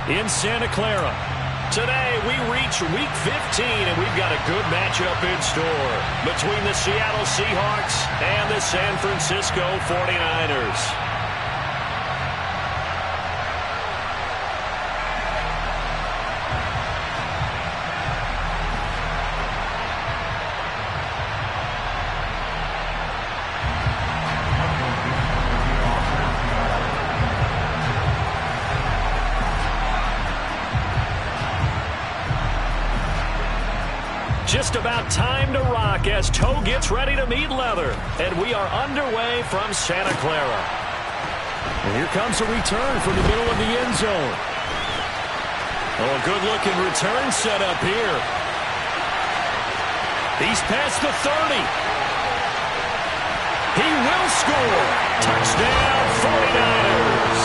in Santa Clara. Today, we reach Week 15, and we've got a good matchup in store between the Seattle Seahawks and the San Francisco 49ers. Just about time to rock as toe gets ready to meet leather. And we are underway from Santa Clara. And here comes a return from the middle of the end zone. Oh, a good-looking return set up here. He's past the 30. He will score. Touchdown, 49ers.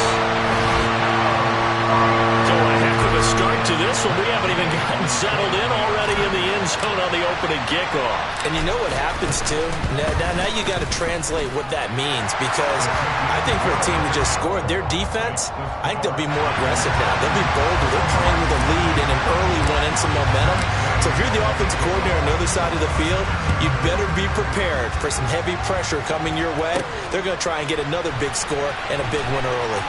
Start to this one. We haven't even gotten settled in already in the end zone on the opening kickoff. And you know what happens, too? Now you got to translate what that means, because I think for a team that just scored, their defense, I think they'll be more aggressive now. They'll be bolder. They're playing with a lead and an early one and some momentum. So if you're the offensive coordinator on the other side of the field, you better be prepared for some heavy pressure coming your way. They're going to try and get another big score and a big one early.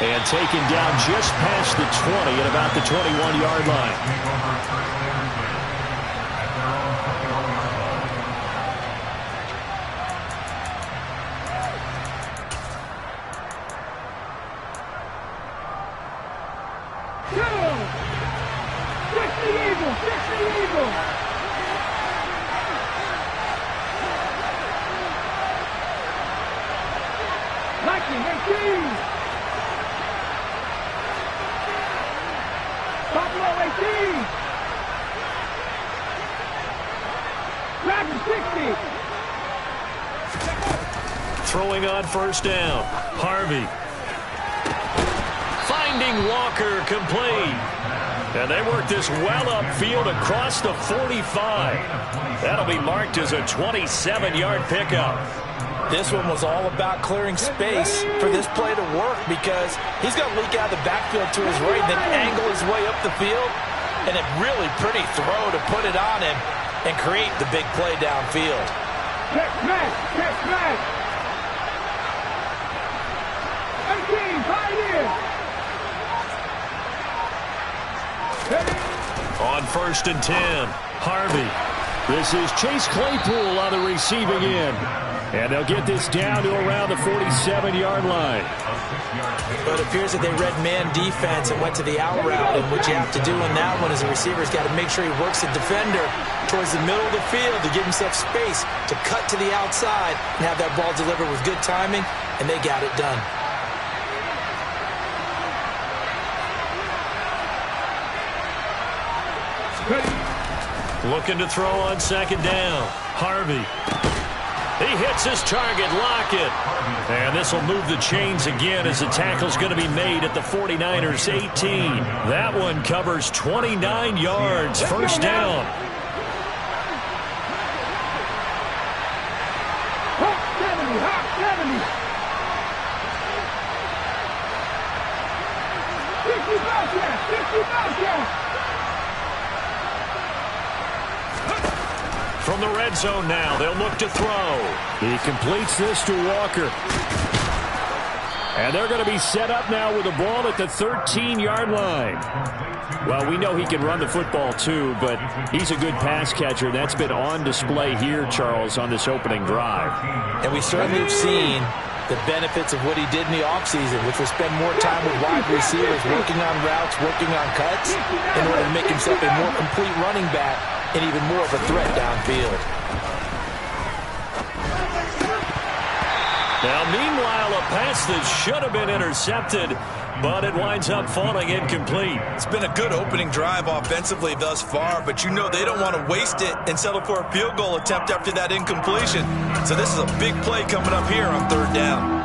And taken down just past the 20 at about the 21-yard line. Fix the eagle! Fix the eagle! Lightning, 18! Buffalo 18! Raptor 60! Throwing on first down. Harvey. Finding Walker complete. And they work this well upfield across the 45. That'll be marked as a 27-yard pickup. This one was all about clearing space for this play to work, because he's going to leak out of the backfield to his right and then angle his way up the field. And a really pretty throw to put it on him and create the big play downfield. Check smash! Check smash! 18, Pioneer! On first and 10, Harvey. This is Chase Claypool on the receiving end. And they'll get this down to around the 47-yard line. But it appears that they read man defense and went to the out route. And what you have to do in that one is the receiver's got to make sure he works the defender towards the middle of the field to give himself space to cut to the outside and have that ball delivered with good timing, and they got it done. Looking to throw on second down. Harvey. He hits his target, Lockett. And this will move the chains again as the tackle's going to be made at the 49ers 18. That one covers 29 yards. First down. Hawk 70, Hawk 70. 50 Bobcats, 50 Bobcats. From the red zone now, they'll look to throw. He completes this to Walker. And they're going to be set up now with the ball at the 13-yard line. Well, we know he can run the football too, but he's a good pass catcher. That's been on display here, Charles, on this opening drive. And we certainly have seen the benefits of what he did in the offseason, which was spend more time with wide receivers, working on routes, working on cuts, in order to make himself a more complete running back and even more of a threat downfield. Now, meanwhile, a pass that should have been intercepted, but it winds up falling incomplete. It's been a good opening drive offensively thus far, but you know they don't want to waste it and settle for a field goal attempt after that incompletion. So this is a big play coming up here on third down.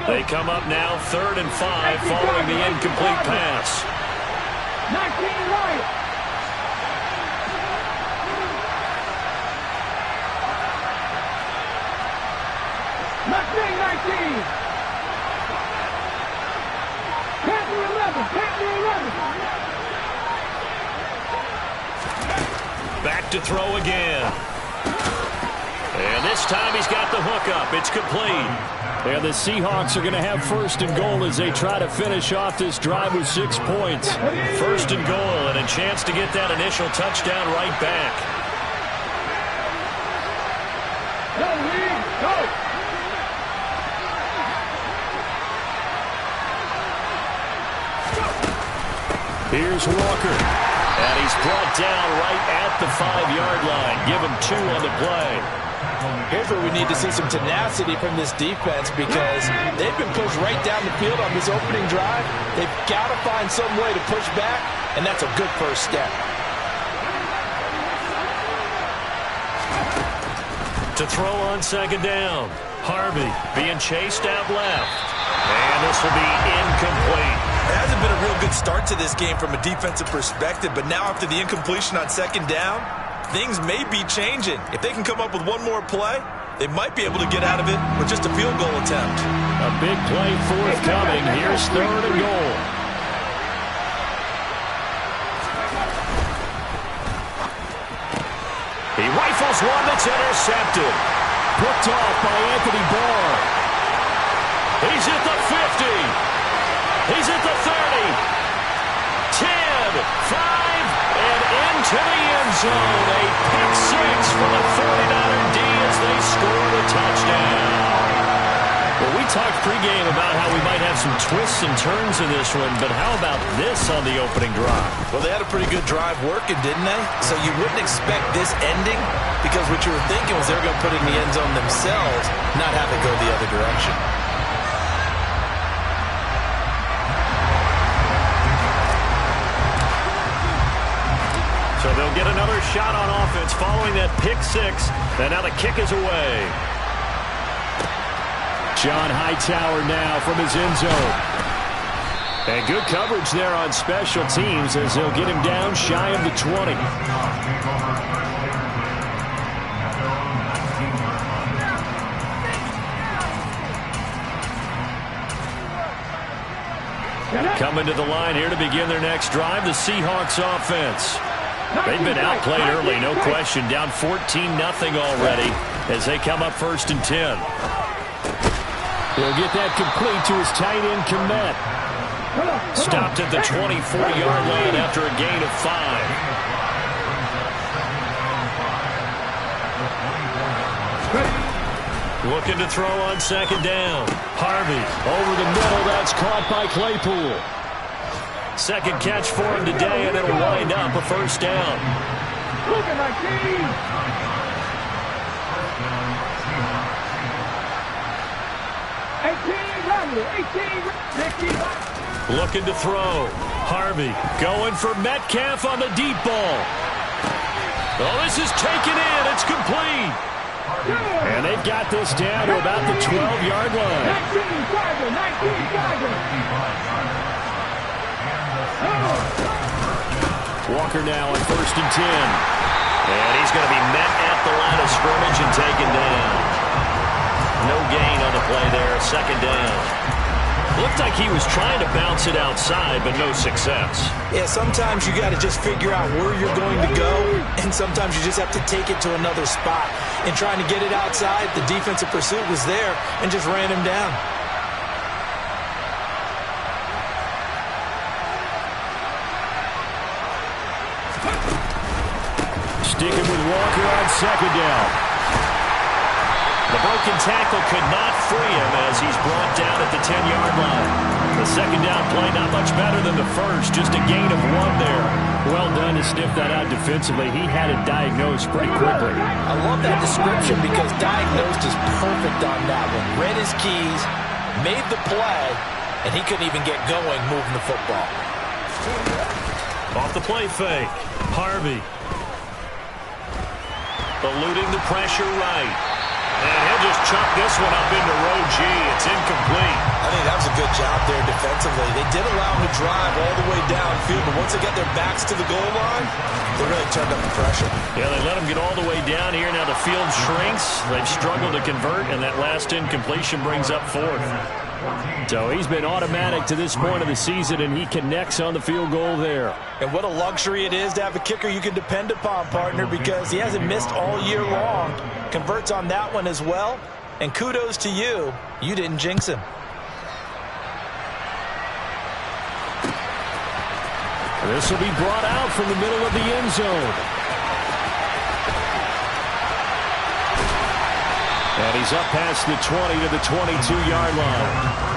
They come up now, 3rd and 5, following the incomplete pass. 19 right. Bring 19. Panther 11. Panther 11. Back to throw again. And this time he's got the hook up. It's complete. And the Seahawks are going to have first and goal as they try to finish off this drive with 6 points. First and goal and a chance to get that initial touchdown right back. Go, Lee. Go. Here's Walker. And he's brought down right at the 5-yard line. Give him 2 on the play. Here's where we need to see some tenacity from this defense because they've been pushed right down the field on this opening drive. They've got to find some way to push back, and that's a good first step. To throw on second down. Harvey being chased out left. And this will be incomplete. It hasn't been a real good start to this game from a defensive perspective, but now after the incompletion on second down, things may be changing. If they can come up with one more play, they might be able to get out of it with just a field goal attempt. A big play forthcoming. Here's third and goal. He rifles one that's intercepted. Picked off by Anthony Barr. He's at the 50. He's at the 30. 10, 5, and into the end zone. A pick 6 for the 49er D as they score the touchdown. Well, we talked pregame about how we might have some twists and turns in this one, but how about this on the opening drive? Well, they had a pretty good drive working, didn't they? So you wouldn't expect this ending because what you were thinking was they were going to put it in the end zone themselves, not have it go the other direction. So they'll get another shot on offense following that pick 6, and now the kick is away. John Hightower now from his end zone. And good coverage there on special teams as they'll get him down shy of the 20. Coming to the line here to begin their next drive, the Seahawks offense. They've been outplayed early, no question. Down 14-0 already as they come up first and 10. He'll get that complete to his tight end, Komet. Stopped at the 24-yard line after a gain of 5. Looking to throw on second down. Harvey over the middle. That's caught by Claypool. Second catch for him today, and it'll wind up a first down. Looking like King. 18, looking to throw. Harvey going for Metcalf on the deep ball. Oh, this is taken in. It's complete. And they've got this down to about the 12-yard line. 19 Tiger. Walker now on first and 10. And he's going to be met at the line of scrimmage and taken down. No gain on the play there, second down. Looked like he was trying to bounce it outside, but no success. Yeah, sometimes you got to just figure out where you're going to go, and sometimes you just have to take it to another spot. And trying to get it outside, the defensive pursuit was there and just ran him down. Sticking with Walker on second down. The broken tackle could not free him as he's brought down at the 10-yard line. The second down play not much better than the first, just a gain of 1 there. Well done to sniff that out defensively. He had it diagnosed pretty quickly. I love that description because diagnosed is perfect on that one. Read his keys, made the play, and he couldn't even get going moving the football. Off the play fake. Harvey. Eluding the pressure right. And he'll just chuck this one up into row G. It's incomplete. I think that was a good job there defensively. They did allow him to drive all the way downfield, but once they get their backs to the goal line, they really turned up the pressure. Yeah, they let him get all the way down here. Now the field shrinks. They've struggled to convert, and that last incompletion brings up fourth. So he's been automatic to this point of the season, and he connects on the field goal there. And what a luxury it is to have a kicker you can depend upon, partner, because he hasn't missed all year long. Converts on that one as well. And kudos to you. You didn't jinx him. This will be brought out from the middle of the end zone. And he's up past the 20 to the 22-yard line.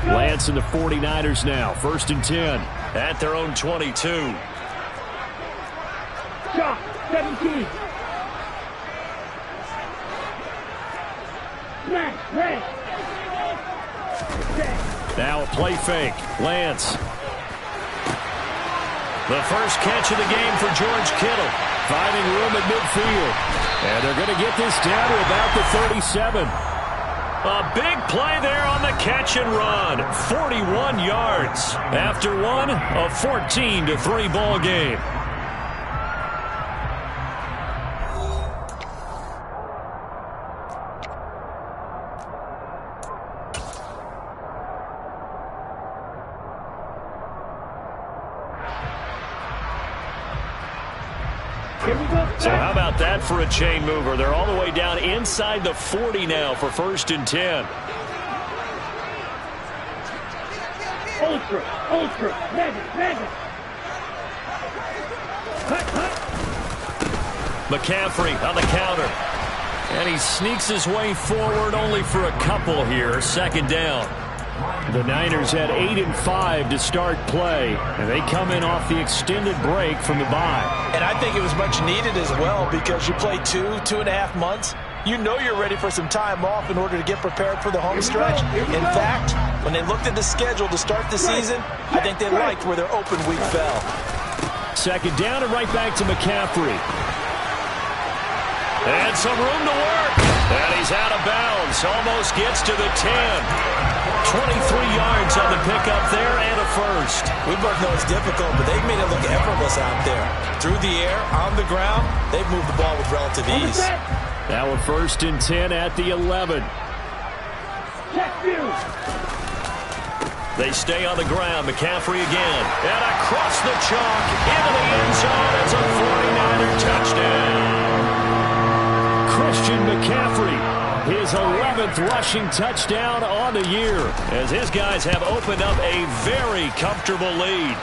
Lance and the 49ers now. 1st and 10 at their own 22. Shot, 17. Smash, red. Now a play fake. Lance. The first catch of the game for George Kittle. Finding room at midfield. And they're going to get this down to about the 37. A big play there on the catch and run. 41 yards after one, a 14-3 ball game. So how about that for a chain mover? They're all the way down inside the 40 now for 1st and 10. Ultra, magic. McCaffrey on the counter. And he sneaks his way forward only for a couple here. 2nd down. The Niners had 8 and 5 to start play, and they come in off the extended break from the bye. And I think it was much needed as well because you play 2.5 months. You know you're ready for some time off in order to get prepared for the home stretch. In fact, when they looked at the schedule to start the season, I think they liked where their open week fell. 2nd down and right back to McCaffrey. And some room to work. And he's out of bounds. Almost gets to the 10. 23 yards on the pickup there and a first. We both know it's difficult, but they've made it look effortless out there. Through the air, on the ground, they've moved the ball with relative ease. Now a 1st and 10 at the 11. They stay on the ground. McCaffrey again. And across the chalk into the end zone. It's a 49er touchdown. Christian McCaffrey, his 11th rushing touchdown on the year, as his guys have opened up a very comfortable lead.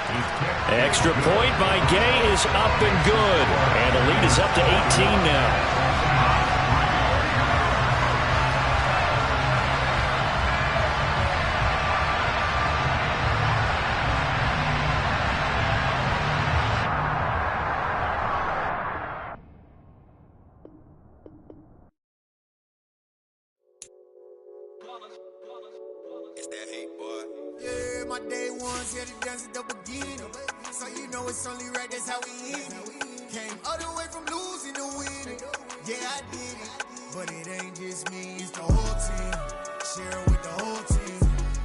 Extra point by Gay is up and good, and the lead is up to 18 now. It's that hate, boy. Yeah, my day ones here to dance at the beginning. So you know it's only right, that's how we end it. Came all the way from losing to winning. Yeah, I did it. But it ain't just me, it's the whole team. Share it with the whole team.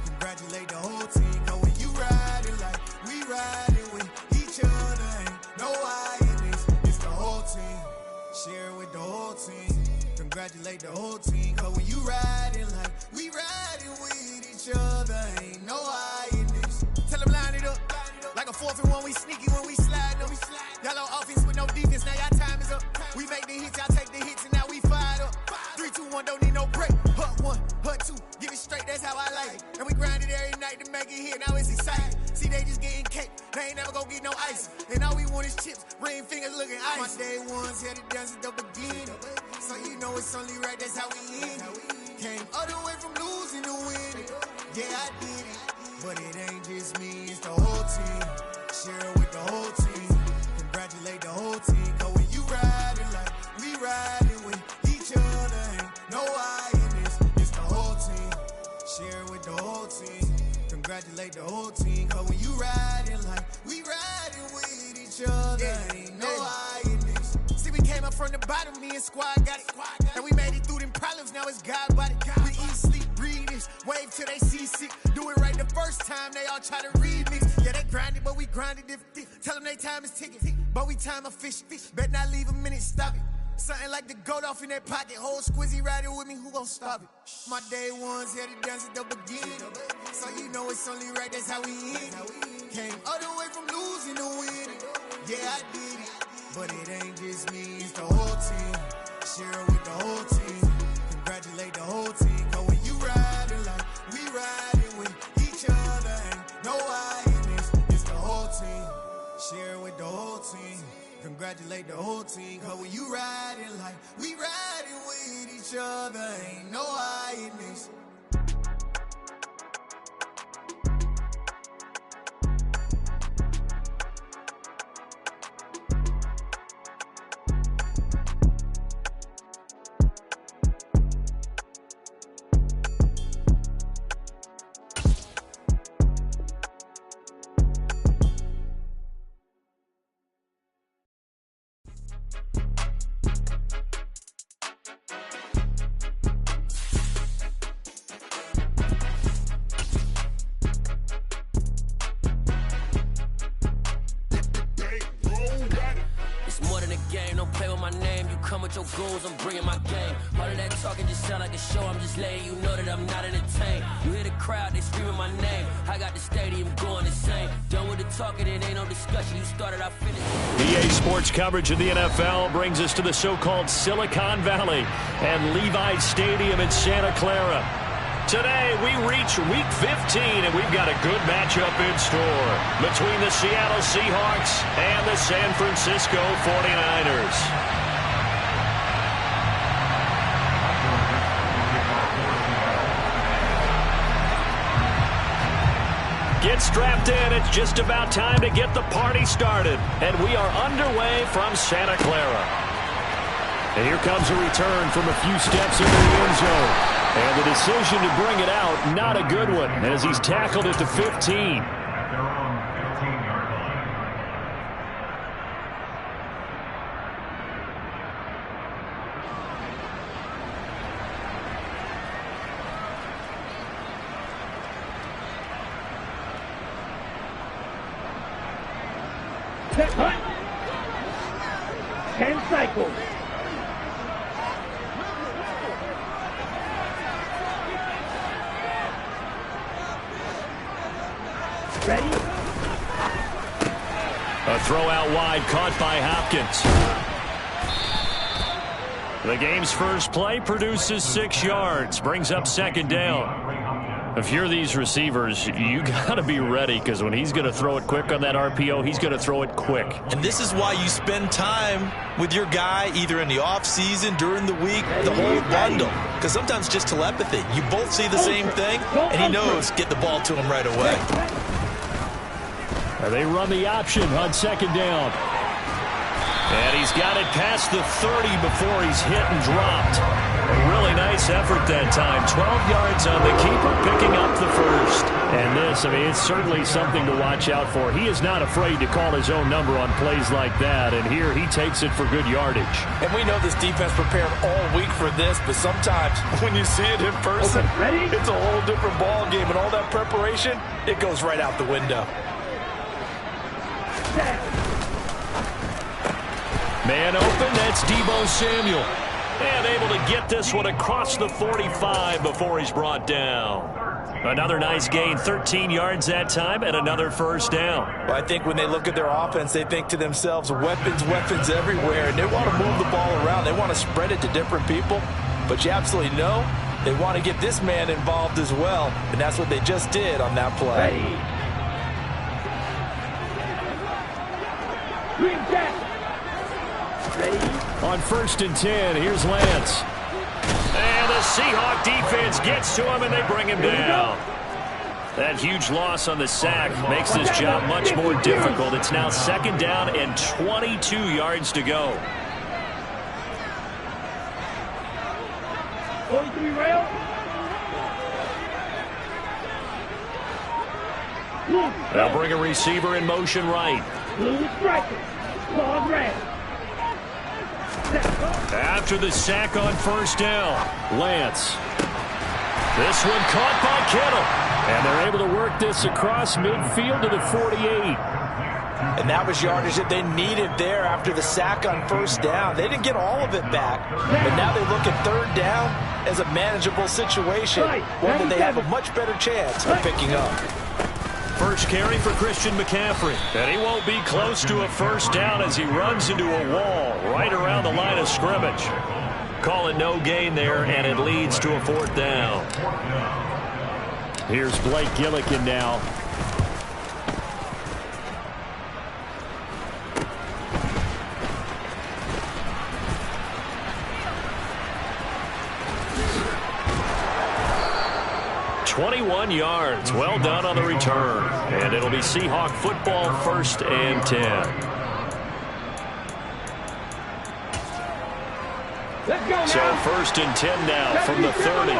Congratulate the whole team. Cause when you riding like we riding with each other, ain't no I in this. It's the whole team. Share it with the whole team. Congratulate the whole team. Cause when you riding like we riding with each other, ain't no I in this. Tell them line it up. Like a 4th and 1, we sneaky when we slide them. Y'all on offense with no defense, now y'all time is up. We make the hits, y'all take the hits, and now we fired up. 3, 2, 1, don't need no break. Hut 1, hut 2, give it straight, that's how I like it. And we grind it every night to make it hit, now it's exciting. See, they just getting cake, they ain't never gonna get no ice. And all we want is chips, ring fingers looking ice. My day ones here to dance at the beginning. So you know it's only right, that's how we end it. Came all the way from losing to winning. Yeah, I did it. But it ain't just me, it's the whole team. Share it with the whole team. Congratulate the whole team. Cause when you riding like we riding. from the bottom, me and squad got it. And we made it through them problems, now it's God body. We eat, sleep, breathe this, wave till they seasick. Do it right the first time, they all try to remix. Yeah, they grinded, but we grinded different. Tell them they time is ticking, but we time a fish. Bet not leave a minute, stop it. Something like the goat off in that pocket. Whole squizzy riding with me, who gon' stop it? My day ones had to dance at the beginning. So you know it's only right, that's how we end. Came all the way from losing to winning. Yeah, I did it. But it ain't just me, it's the whole team. Share it with the whole team. Congratulate the whole team. Cause when you riding like we riding with each other, ain't no I in this. It's the whole team. Share it with the whole team. Congratulate the whole team. Cause when you riding like we riding with each other, ain't no I in this. Your goals, I'm bringing my game. All of that talking just sound like a show. I'm just letting you know that I'm not entertained. You hear the crowd, they screaming my name. I got the stadium going insane. Done with the talking, it ain't no discussion. You started, I finished. EA Sports coverage of the NFL brings us to the so-called Silicon Valley and Levi's Stadium in Santa Clara. Today, we reach Week 15, and we've got a good matchup in store between the Seattle Seahawks and the San Francisco 49ers. Get strapped in. It's just about time to get the party started. And we are underway from Santa Clara. And here comes a return from a few steps into the end zone. And the decision to bring it out, not a good one, as he's tackled at the 15. Set hunt. 10 cycles. Ready? A throw out wide caught by Hopkins. The game's first play produces 6 yards, brings up second down. If you're these receivers, you got to be ready, because when he's going to throw it quick on that RPO, he's going to throw it quick. And this is why you spend time with your guy either in the offseason, during the week, the whole bundle. Because sometimes just telepathy. You both see the same thing, and he knows get the ball to him right away. They run the option on second down. And he's got it past the 30 before he's hit and dropped. A really nice effort that time. 12 yards on the keeper, picking up the first. And this, I mean, it's certainly something to watch out for. He is not afraid to call his own number on plays like that. And here he takes it for good yardage. And we know this defense prepared all week for this, but sometimes when you see it in person, it's a whole different ball game. And all that preparation, it goes right out the window. Man open, that's Deebo Samuel. And able to get this one across the 45 before he's brought down. Another nice gain, 13 yards that time, and another first down. Well, I think when they look at their offense, they think to themselves, weapons, weapons everywhere, and they want to move the ball around. They want to spread it to different people, but you absolutely know they want to get this man involved as well, and that's what they just did on that play. Green jack. Ready? On 1st and 10, here's Lance. And the Seahawk defense gets to him, and they bring him down. That huge loss on the sack makes this job much more difficult. It's now second down and 22 yards to go. 43 rail. They'll bring a receiver in motion right. Blue striker. Claws red. Set. After the sack on first down, Lance. This one caught by Kittle. And they're able to work this across midfield to the 48. And that was yardage that they needed there after the sack on first down. They didn't get all of it back, but now they look at third down as a manageable situation, one that they have a much better chance of picking up. First carry for Christian McCaffrey. And he won't be close to a first down as he runs into a wall right around the line of scrimmage. Call it no gain there, and it leads to a fourth down. Here's Blake Gillikin now. "21 yards. Well done on the return. And it'll be Seahawk football, 1st and 10. Let's go now. So 1st and 10 now from the 30.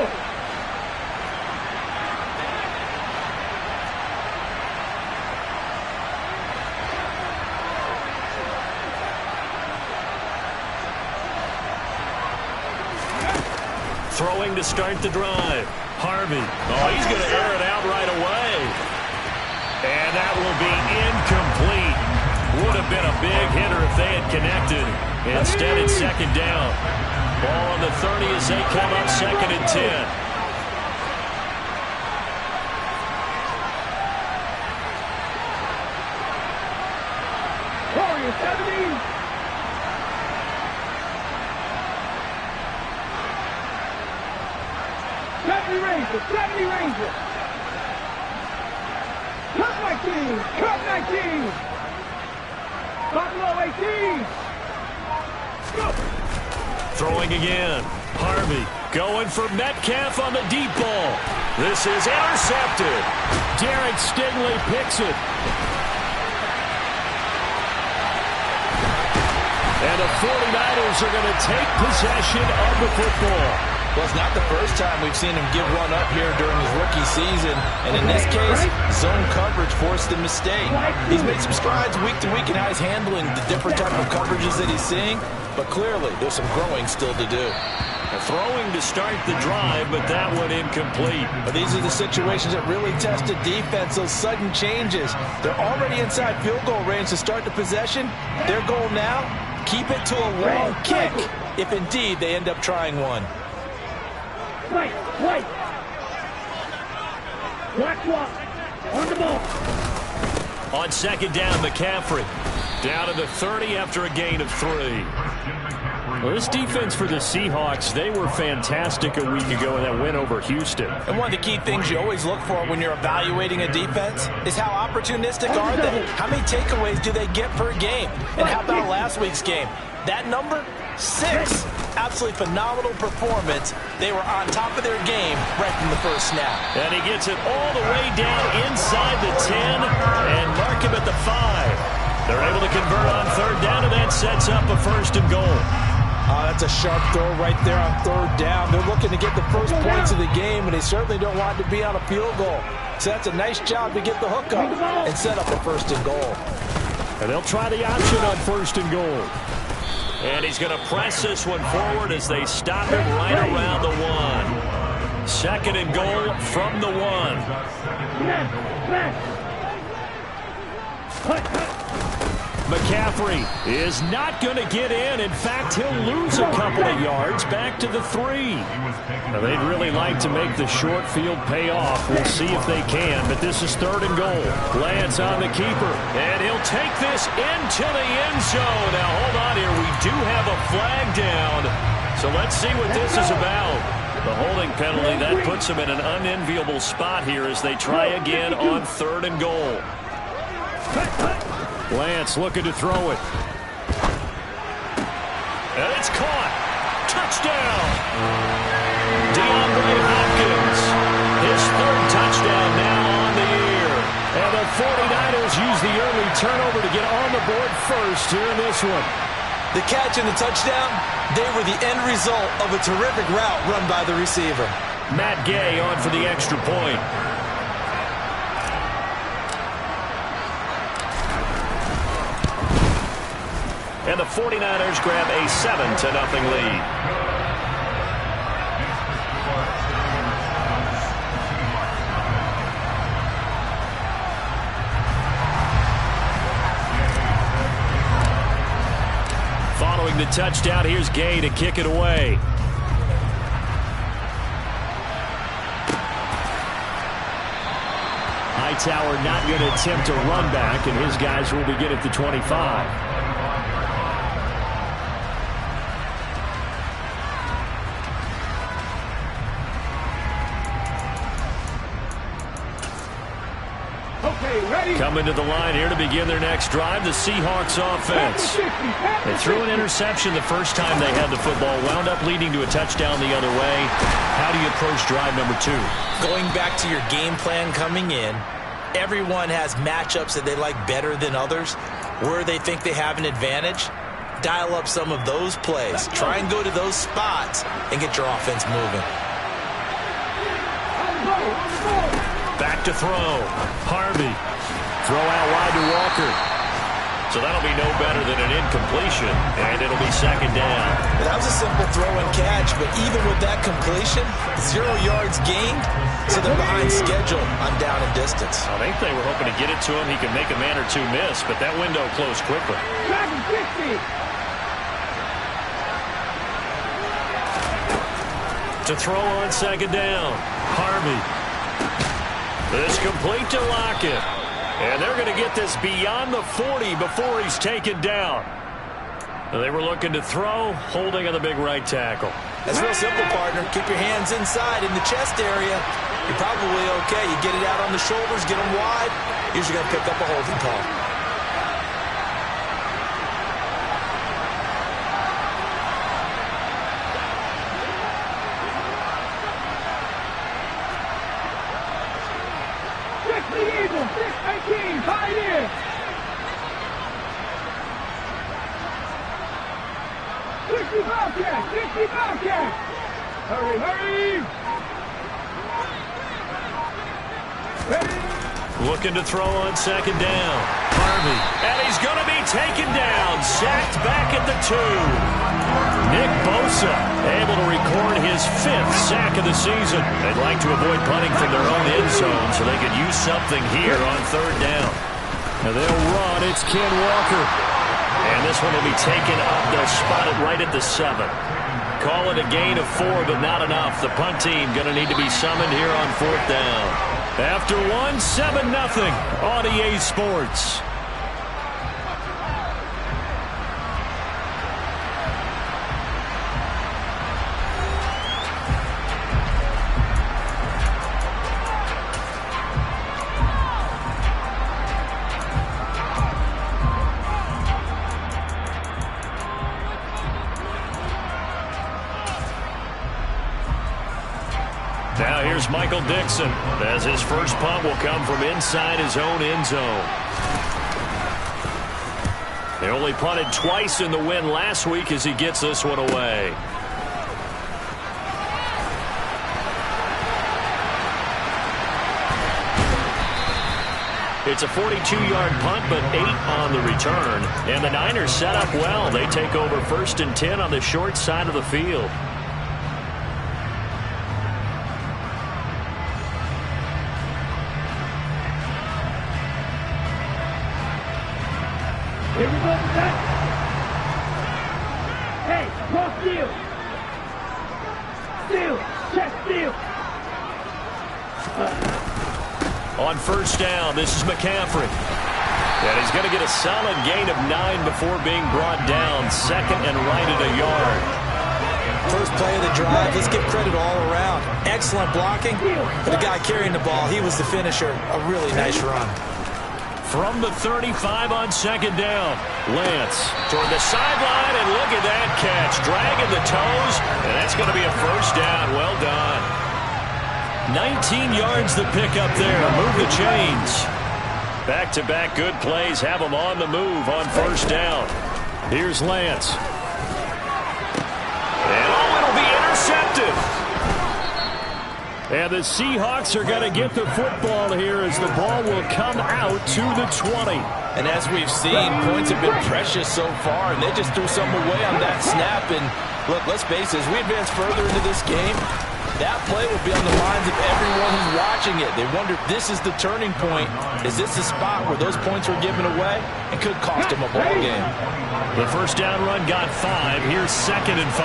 Throwing to start the drive. Harvey. Oh, he's going to air it out right away. And that will be incomplete. Would have been a big hitter if they had connected. Instead, it's 2nd down. Ball on the 30 as they come up 2nd and 10. Warriors 70. Grab me Ranger. Cut 19. Cut 19. Buffalo 18. Go. Throwing again. Harvey going for Metcalf on the deep ball. This is intercepted. Derek Stingley picks it. And the 49ers are going to take possession of the football. Well, it's not the first time we've seen him give one up here during his rookie season. And in this case, zone coverage forced the mistake. He's made some strides week to week in how he's handling the different type of coverages that he's seeing. But clearly, there's some growing still to do. Throwing to start the drive, but that one incomplete. But these are the situations that really test a defense, those sudden changes. They're already inside field goal range to start the possession. Their goal now, keep it to a long kick, if indeed they end up trying one. White. Black walk. On the ball. On 2nd down, McCaffrey. Down to the 30 after a gain of 3. Well, this defense for the Seahawks, they were fantastic a week ago in that win over Houston. And one of the key things you always look for when you're evaluating a defense is how opportunistic are they? How many takeaways do they get per game? And how about last week's game? That number? 6. Absolutely phenomenal performance. They were on top of their game right from the first snap. And he gets it all the way down inside the 10 and mark him at the 5. They're able to convert on 3rd down, and that sets up a 1st and goal. That's a sharp throw right there on 3rd down. They're looking to get the first points of the game, and they certainly don't want to be on a field goal. So that's a nice job to get the hook up and set up a 1st and goal. And they'll try the option on 1st and goal. And he's going to press this one forward as they stop it right around the 1. 2nd and goal from the 1. McCaffrey is not going to get in. In fact, he'll lose a couple of yards back to the 3. Now, they'd really like to make the short field pay off. We'll see if they can, but this is 3rd and goal. Lance on the keeper, and he'll take this into the end zone. Now, hold on here. We do have a flag down, so let's see what this is about. The holding penalty, that puts them in an unenviable spot here as they try again on 3rd and goal. Lance looking to throw it. And it's caught. Touchdown. DeAndre Hopkins. His 3rd touchdown now on the year. And the 49ers use the early turnover to get on the board first here in this one. The catch and the touchdown, they were the end result of a terrific route run by the receiver. Matt Gay on for the extra point. And the 49ers grab a 7-0 lead. Following the touchdown, here's Gay to kick it away. Hightower not going to attempt a run back, and his guys will begin at the 25. Coming to the line here to begin their next drive, the Seahawks offense. They threw an interception the first time they had the football, wound up leading to a touchdown the other way. How do you approach drive number 2? Going back to your game plan coming in, everyone has matchups that they like better than others, where they think they have an advantage. Dial up some of those plays. Try and go to those spots and get your offense moving. Back to throw. Harvey. Throw out wide to Walker. So that'll be no better than an incompletion, and it'll be second down. That was a simple throw and catch, but even with that completion, 0 yards gained, so they're behind schedule on down and distance. I think they were hoping to get it to him. He could make a man or two miss, but that window closed quickly. To throw on second down. Harvey. This complete to Lockett. And they're going to get this beyond the 40 before he's taken down. They were looking to throw, holding on the big right tackle. That's real simple, partner. Keep your hands inside in the chest area. You're probably okay. You get it out on the shoulders, get them wide. Usually going to pick up a holding call. Looking to throw on second down. Harvey. And he's going to be taken down. Sacked back at the 2. Nick Bosa able to record his 5th sack of the season. They'd like to avoid punting from their own end zone so they could use something here on third down. Now they'll run. It's Ken Walker. And this one will be taken up. They'll spot it right at the 7. Call it a gain of 4, but not enough. The punt team going to need to be summoned here on fourth down. After 7-0 on EA Sports. Now here's Michael Dixon, as his first punt will come from inside his own end zone. They only punted twice in the win last week as he gets this one away. It's a 42-yard punt, but 8 on the return. And the Niners set up well. They take over 1st and 10 on the short side of the field. Here we go, set. Hey, cross steal. Steal, check steal. On first down, this is McCaffrey. And he's going to get a solid gain of 9 before being brought down. 2nd and right at a yard. First play of the drive. Let's give credit all around. Excellent blocking. For the guy carrying the ball, he was the finisher. A really nice run. From the 35 on second down, Lance toward the sideline, and look at that catch. Dragging the toes, and that's going to be a first down. Well done. 19 yards the pick up there. Move the chains. Back-to-back good plays have them on the move on first down. Here's Lance. And it'll be intercepted. And the Seahawks are going to get the football here as the ball will come out to the 20. And as we've seen, points have been precious so far, and they just threw some away on that snap. And look, let's face it, as we advance further into this game, that play will be on the minds of everyone who's watching it. They wonder if this is the turning point. Is this the spot where those points were given away and could cost them a ball game? The first down run got 5. Here's 2nd and 5.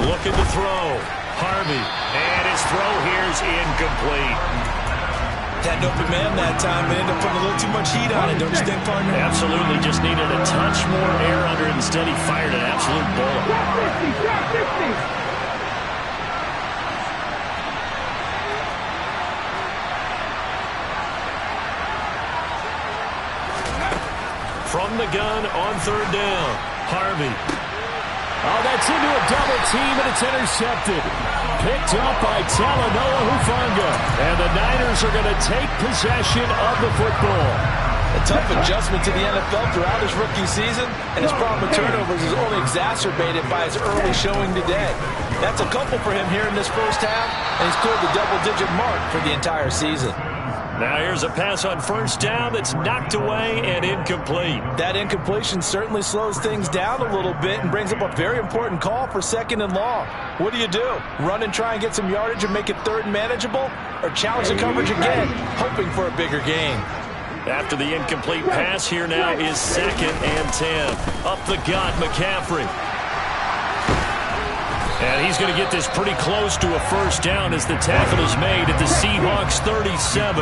Looking to throw. Harvey. And his throw here's incomplete. Had an open man that time, but ended up putting a little too much heat on it, don't you think, partner? Absolutely, just needed a touch more air under it. Instead, he fired an absolute bullet. From the gun on 3rd down, Harvey. Oh, that's into a double team, and it's intercepted. Picked up by Talanoa Hufanga. And the Niners are going to take possession of the football. A tough adjustment to the NFL throughout his rookie season, and his problem with turnovers is only exacerbated by his early showing today. That's a couple for him here in this first half, and he's cleared the double-digit mark for the entire season. Now here's a pass on 1st down that's knocked away and incomplete. That incompletion certainly slows things down a little bit and brings up a very important call for 2nd and long. What do? Run and try and get some yardage and make it 3rd and manageable? Or challenge the coverage again, hoping for a bigger gain? After the incomplete pass, here now is 2nd and 10. Up the gut, McCaffrey. And he's going to get this pretty close to a 1st down as the tackle is made at the Seahawks 37.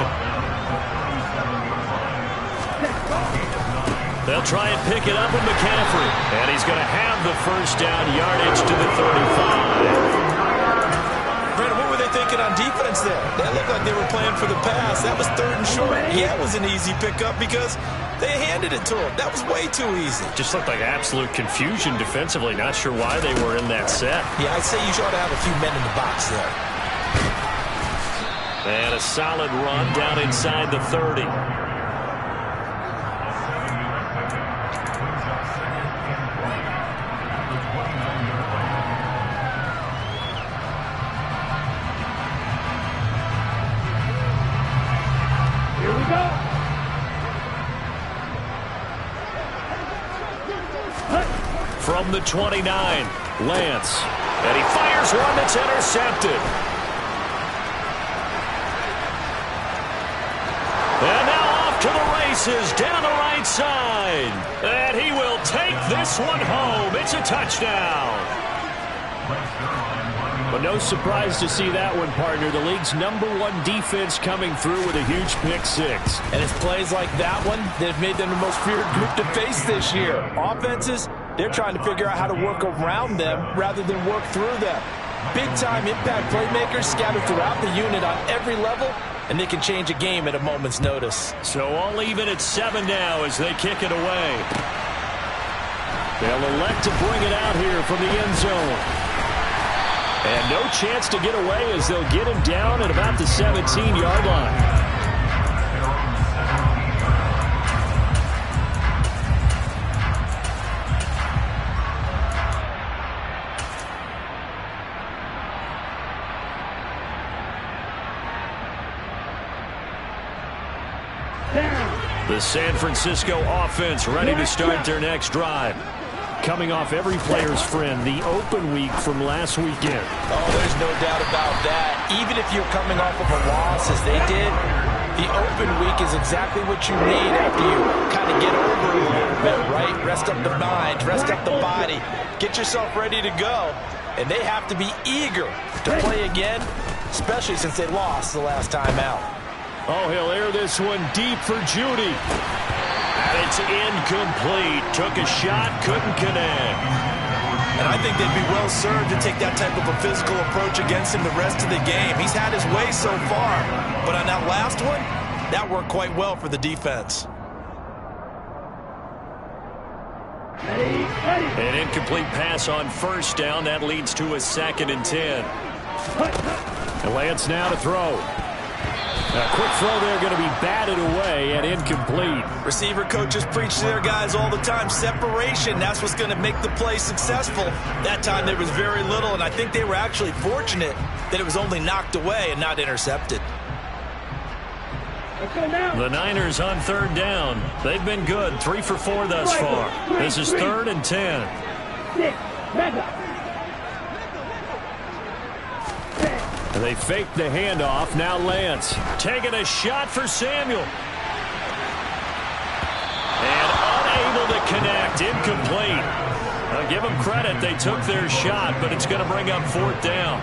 They'll try and pick it up with McCaffrey. And he's going to have the 1st down yardage to the 35. Brandon, what were they thinking on defense there? That looked like they were playing for the pass. That was 3rd and short. Yeah, it was an easy pickup because they handed it to him. That was way too easy. Just looked like absolute confusion defensively. Not sure why they were in that set. Yeah, I'd say you ought to have a few men in the box there. And a solid run down inside the 30. From the 29, Lance. And he fires one that's intercepted. And now off to the races down the right side. And he will take this one home. It's a touchdown. But no surprise to see that one, partner. The league's #1 defense coming through with a huge pick 6. And it's plays like that one that have made them the most feared group to face this year. Offenses, they're trying to figure out how to work around them rather than work through them. Big-time impact playmakers scattered throughout the unit on every level, and they can change a game at a moment's notice. So all even at 7 now as they kick it away. They'll elect to bring it out here from the end zone. And no chance to get away as they'll get him down at about the 17-yard line. The San Francisco offense ready to start their next drive. Coming off every player's friend, the open week from last weekend. Oh, there's no doubt about that. Even if you're coming off of a loss as they did, the open week is exactly what you need after you kind of get over a little bit, right? Rest up the mind, rest up the body, get yourself ready to go. And they have to be eager to play again, especially since they lost the last time out. Oh, he'll air this one deep for Judy. And it's incomplete. Took a shot, couldn't connect. And I think they'd be well served to take that type of a physical approach against him the rest of the game. He's had his way so far, but on that last one, that worked quite well for the defense. An incomplete pass on 1st down. That leads to a 2nd and 10. And Lance now to throw. A quick throw there going to be batted away and incomplete. Receiver coaches preach to their guys all the time. Separation, that's what's going to make the play successful. That time there was very little, and I think they were actually fortunate that it was only knocked away and not intercepted. The Niners on third down. They've been good, 3 for 4 thus far. This is 3rd and 10. They fake the handoff. Now Lance taking a shot for Samuel. And unable to connect. Incomplete. Give them credit. They took their shot, but it's going to bring up 4th down.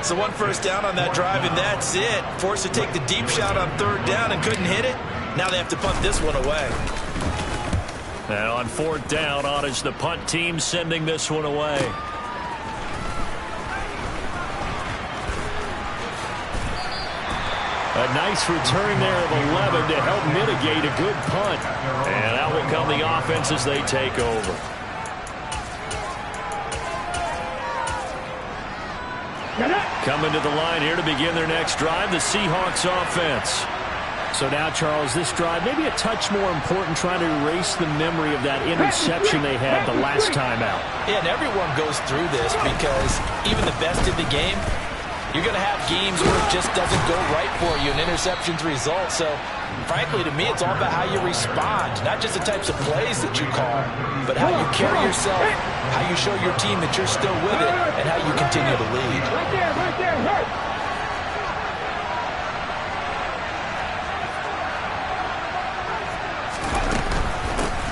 So 1 first down on that drive, and that's it. Forced to take the deep shot on 3rd down and couldn't hit it. Now they have to punt this one away. And on 4th down, on is the punt team sending this one away. A nice return there of 11 to help mitigate a good punt. And out will come the offense as they take over. Coming to the line here to begin their next drive, the Seahawks offense. So now, Charles, this drive maybe a touch more important, trying to erase the memory of that interception they had the last time out. Yeah, and everyone goes through this because even the best in the game, you're going to have games where it just doesn't go right for you, and interceptions result. So, frankly, to me, it's all about how you respond, not just the types of plays that you call, but how you carry yourself, how you show your team that you're still with it, and how you continue to lead. Right there, hurt.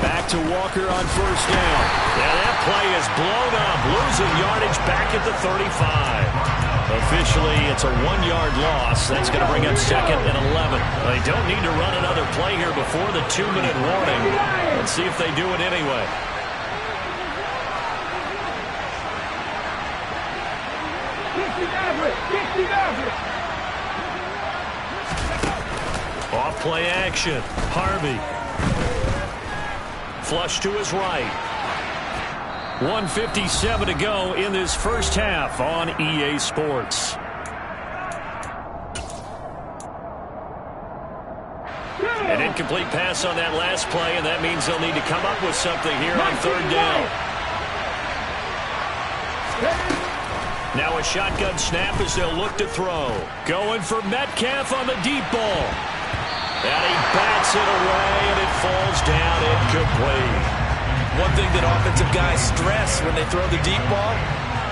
Back to Walker on 1st down. And that play is blown up, losing yardage back at the 35. Officially, it's a 1-yard loss. That's going to bring up 2nd and 11. They don't need to run another play here before the 2-minute warning. Let's see if they do it anyway. Off play action. Harvey. Flush to his right. 1:57 to go in this first half on EA Sports. An incomplete pass on that last play, and that means they'll need to come up with something here on 3rd down. Now a shotgun snap as they'll look to throw. Going for Metcalf on the deep ball. And he bats it away, and it falls down incomplete. One thing that offensive guys stress when they throw the deep ball,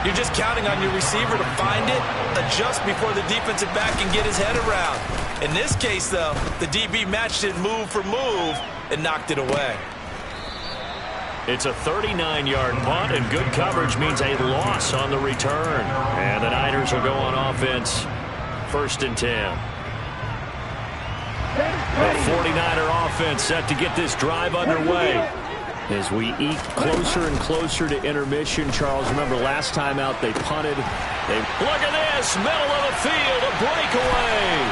you're just counting on your receiver to find it, adjust before the defensive back can get his head around. In this case, though, the DB matched it move for move and knocked it away. It's a 39-yard punt, and good coverage means a loss on the return. And the Niners will go on offense, 1st and 10. The 49er offense set to get this drive underway. As we eke closer and closer to intermission, Charles, remember last time out they punted. Look at this, middle of the field, a breakaway.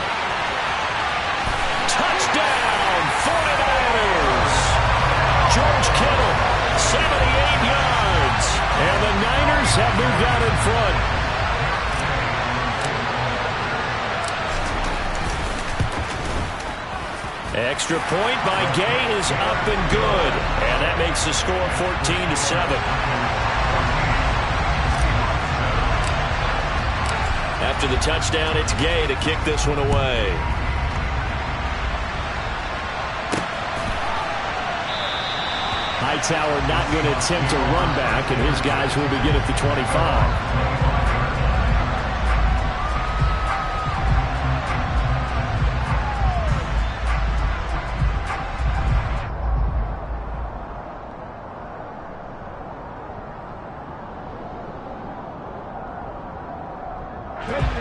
Touchdown, 49ers. George Kittle, 78 yards. And the Niners have moved out in front. Extra point by Gay is up and good. And that makes the score 14-7. After the touchdown, it's Gay to kick this one away. Hightower not going to attempt a run back, and his guys will begin at the 25.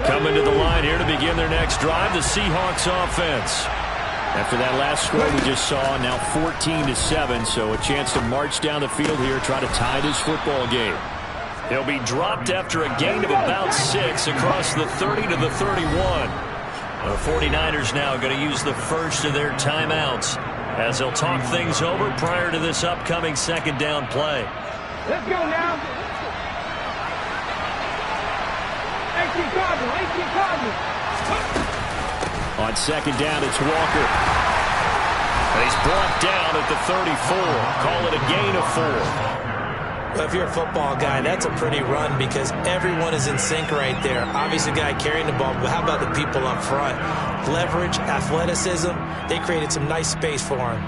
Coming to the line here to begin their next drive, the Seahawks offense. After that last score we just saw, now 14-7, so a chance to march down the field here, try to tie this football game. He'll be dropped after a gain of about 6 across the 30 to the 31. The 49ers now going to use the first of their timeouts as they'll talk things over prior to this upcoming 2nd down play. Let's go now. On 2nd down, it's Walker. He's brought down at the 34. Call it a gain of 4. Well, if you're a football guy, that's a pretty run because everyone is in sync right there. Obviously, the guy carrying the ball, but how about the people up front? Leverage, athleticism, they created some nice space for him.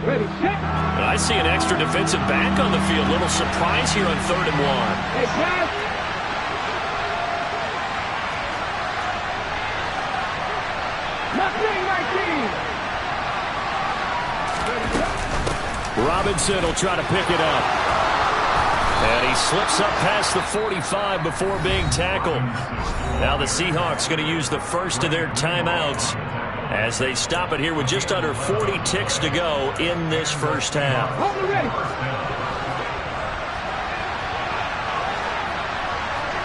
Ready, set. I see an extra defensive back on the field. Little surprise here on 3rd and 1. Hey, pass. My team, my team. Robinson will try to pick it up. And he slips up past the 45 before being tackled. Now the Seahawks going to use the first of their timeouts as they stop it here with just under 40 ticks to go in this first half. Hold it ready.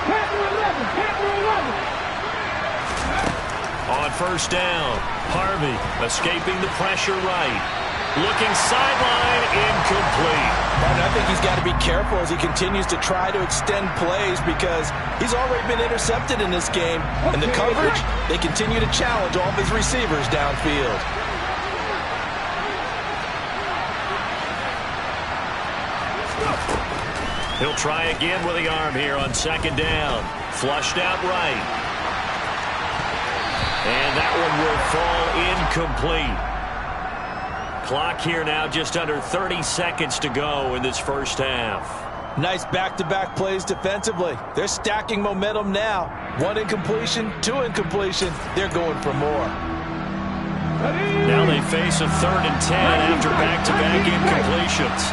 Tackle 11. On first down, Harvey escaping the pressure right. Looking sideline, incomplete. Martin, I think he's got to be careful as he continues to try to extend plays because he's already been intercepted in this game. And the coverage, they continue to challenge all of his receivers downfield. He'll try again with the arm here on 2nd down. Flushed out right. And that one will fall incomplete. Clock here now, just under 30 seconds to go in this first half. Nice back-to-back plays defensively. They're stacking momentum now. 1 incompletion, 2 incompletion. They're going for more. Now they face a 3rd and 10 after back-to-back incompletions.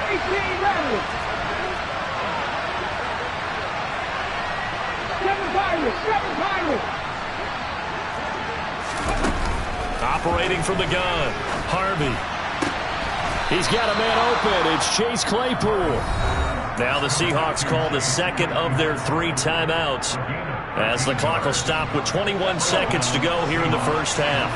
18 runners. 7 Pirates. Operating from the gun, Harvey. He's got a man open. It's Chase Claypool. Now the Seahawks call the second of their 3 timeouts as the clock will stop with 21 seconds to go here in the first half.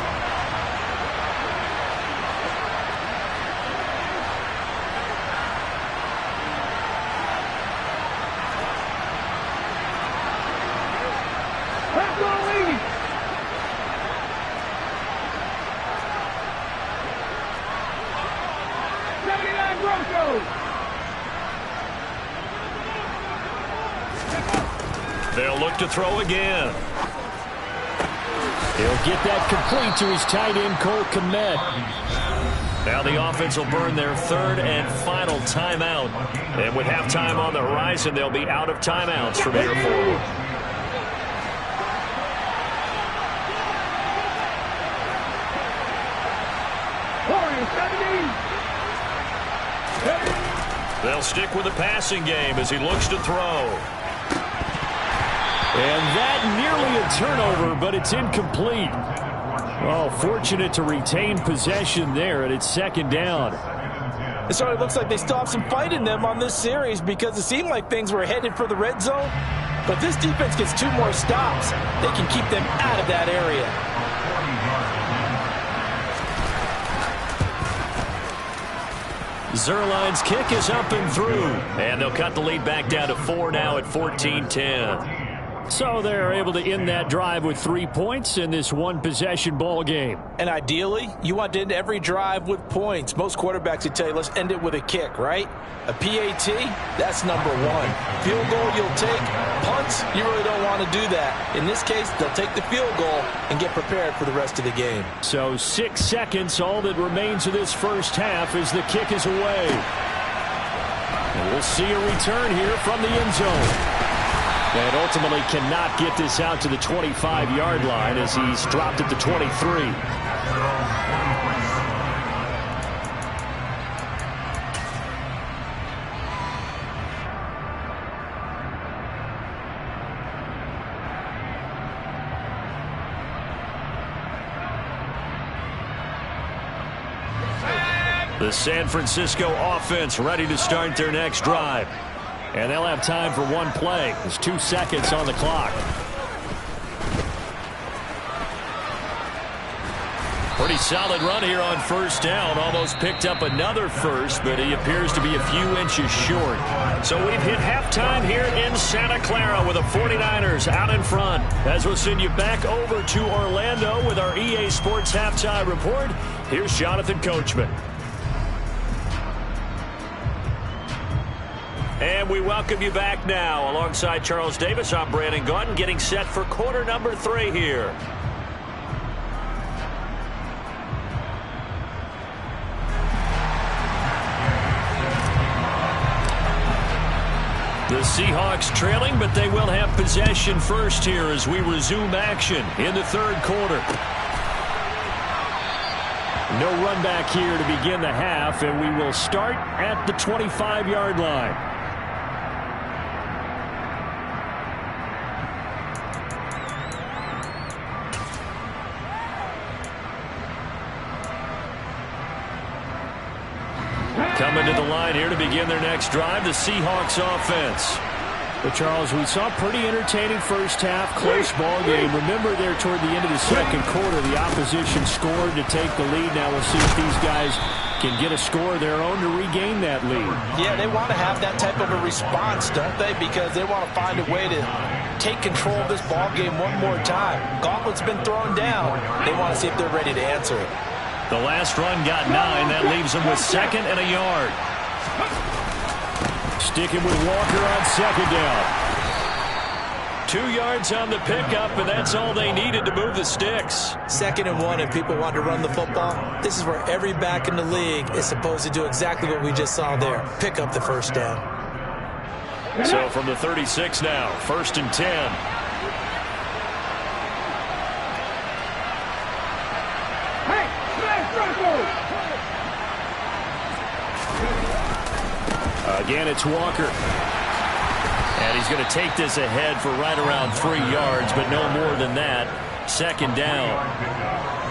They'll look to throw again. He'll get that complete to his tight end, Cole Kmet. Now the offense will burn their 3rd and final timeout. And with halftime on the horizon, they'll be out of timeouts from here forward. They'll stick with the passing game as he looks to throw. And that nearly a turnover, but it's incomplete. Oh, fortunate to retain possession there, and it's 2nd down. It certainly looks like they still have some fight in them on this series because it seemed like things were headed for the red zone. But this defense gets 2 more stops. They can keep them out of that area. Zerline's kick is up and through. And they'll cut the lead back down to 4 now at 14-10. So they're able to end that drive with 3 points in this 1-possession ball game. And ideally, you want to end every drive with points. Most quarterbacks would tell you, let's end it with a kick, right? A PAT, that's number 1. Field goal, you'll take. Punts, you really don't want to do that. In this case, they'll take the field goal and get prepared for the rest of the game. So 6 seconds, all that remains of this first half as the kick is away. And we'll see a return here from the end zone. And ultimately cannot get this out to the 25-yard line as he's dropped at the 23. The San Francisco offense ready to start their next drive. And they'll have time for 1 play. There's 2 seconds on the clock. Pretty solid run here on first down. Almost picked up another first, but he appears to be a few inches short. So we've hit halftime here in Santa Clara with the 49ers out in front. As we'll send you back over to Orlando with our EA Sports Halftime Report, here's Jonathan Coachman. And we welcome you back now. Alongside Charles Davis, I'm Brandon Gunn, getting set for quarter number 3 here. The Seahawks trailing, but they will have possession first here as we resume action in the third quarter. No run back here to begin the half, and we will start at the 25-yard line. Coming to the line here to begin their next drive, the Seahawks offense. But, Charles, we saw a pretty entertaining first half, close ball game. Remember there toward the end of the second quarter, the opposition scored to take the lead. Now we'll see if these guys can get a score of their own to regain that lead. Yeah, they want to have that type of a response, don't they? Because they want to find a way to take control of this ball game one more time. Gauntlet's been thrown down. They want to see if they're ready to answer it. The last run got 9. That leaves them with 2nd and a yard. Sticking with Walker on 2nd down. 2 yards on the pickup, and that's all they needed to move the sticks. 2nd and 1, and people want to run the football. This is where every back in the league is supposed to do exactly what we just saw there. Pick up the first down. So from the 36 now, 1st and 10. Again, it's Walker. And he's going to take this ahead for right around 3 yards, but no more than that. 2nd down.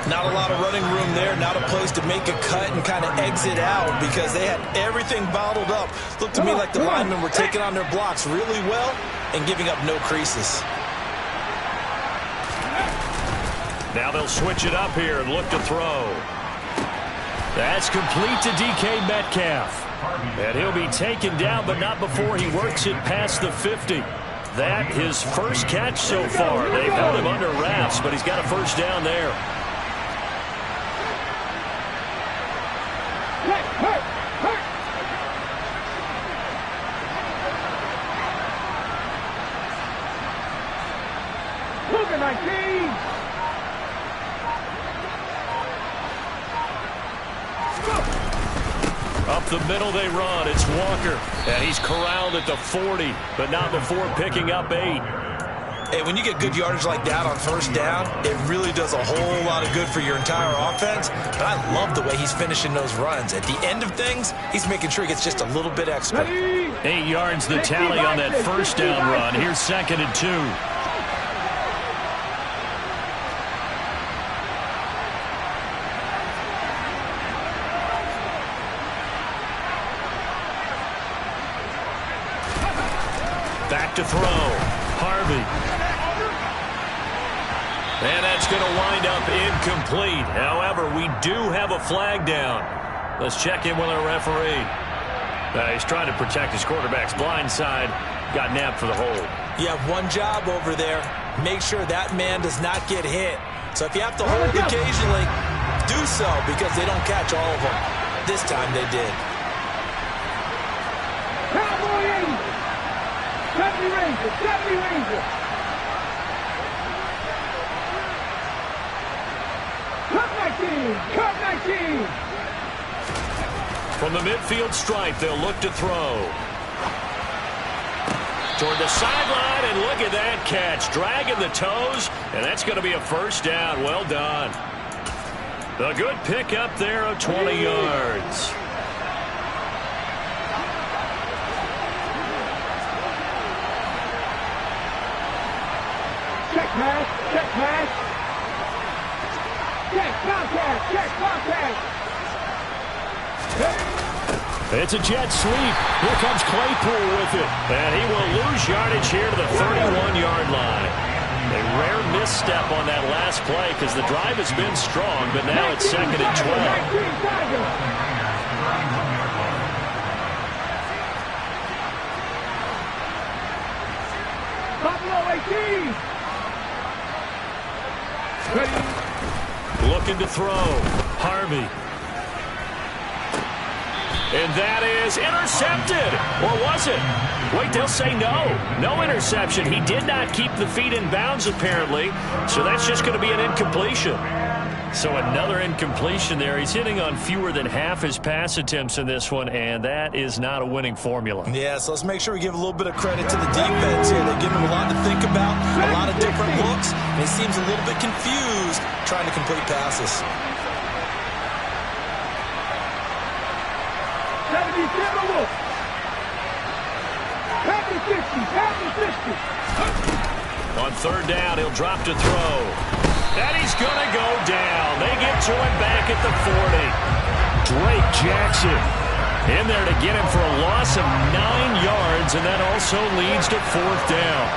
Not a lot of running room there. Not a place to make a cut and kind of exit out because they had everything bottled up. Looked to me like the linemen were taking on their blocks really well and giving up no creases. Now they'll switch it up here and look to throw. That's complete to DK Metcalf. And he'll be taken down, but not before he works it past the 50. That his first catch so far. They've held him under wraps, but he's got a first down there. Look at my team! Up the middle they run. It's Walker. And he's corralled at the 40, but not before picking up 8. Hey, when you get good yardage like that on first down, it really does a whole lot of good for your entire offense. But I love the way he's finishing those runs. At the end of things, he's making sure he gets just a little bit extra. 8 yards the tally on that first down run. Here's 2nd and 2. Back to throw. Harvey. And that's going to wind up incomplete. However, we do have a flag down. Let's check in with our referee. He's trying to protect his quarterback's blind side. Got nabbed for the hold. You have one job over there. Make sure that man does not get hit. So if you have to hold occasionally, do so because they don't catch all of them. This time they did. Cowboy 80! 70 Rangers! 70 Rangers! Cut 19! Cut 19! From the midfield stripe, they'll look to throw. Toward the sideline, and look at that catch. Dragging the toes, and that's going to be a first down. Well done. A good pickup there of 20 yards. Check pass! Check pass! Check contact! Check contact! It's a jet sweep. Here comes Claypool with it. And he will lose yardage here to the 31-yard line. They rarely a misstep on that last play because the drive has been strong, but now it's 2nd and 12. Looking to throw. Harvey. And that is intercepted. Or was it? Wait, they'll say no. No interception. He did not keep the feet in bounds, apparently. So that's just going to be an incompletion. So another incompletion there. He's hitting on fewer than half his pass attempts in this one, and that is not a winning formula. Yeah, so let's make sure we give a little bit of credit to the defense here. They've given him a lot to think about, a lot of different looks, and he seems a little bit confused trying to complete passes. 77 Wolf. Pass the 50. On 3rd down, he'll drop to throw. And he's going to go down. They get to him back at the 40. Drake Jackson in there to get him for a loss of 9 yards, and that also leads to 4th down.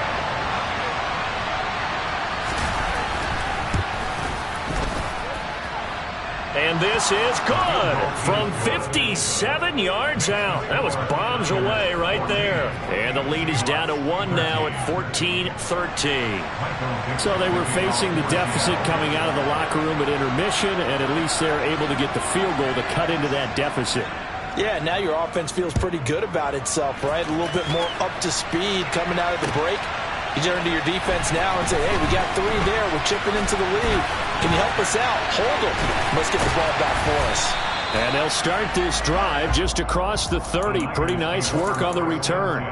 And this is good from 57 yards out. That was bombs away right there. And the lead is down to 1 now at 14-13. So they were facing the deficit coming out of the locker room at intermission, and at least they're able to get the field goal to cut into that deficit. Yeah, now your offense feels pretty good about itself, right? A little bit more up to speed coming out of the break. You turn to your defense now and say, hey, we got 3 there. We're chipping into the lead. Can you help us out? Hold them. Let's get the ball back for us. And they'll start this drive just across the 30. Pretty nice work on the return.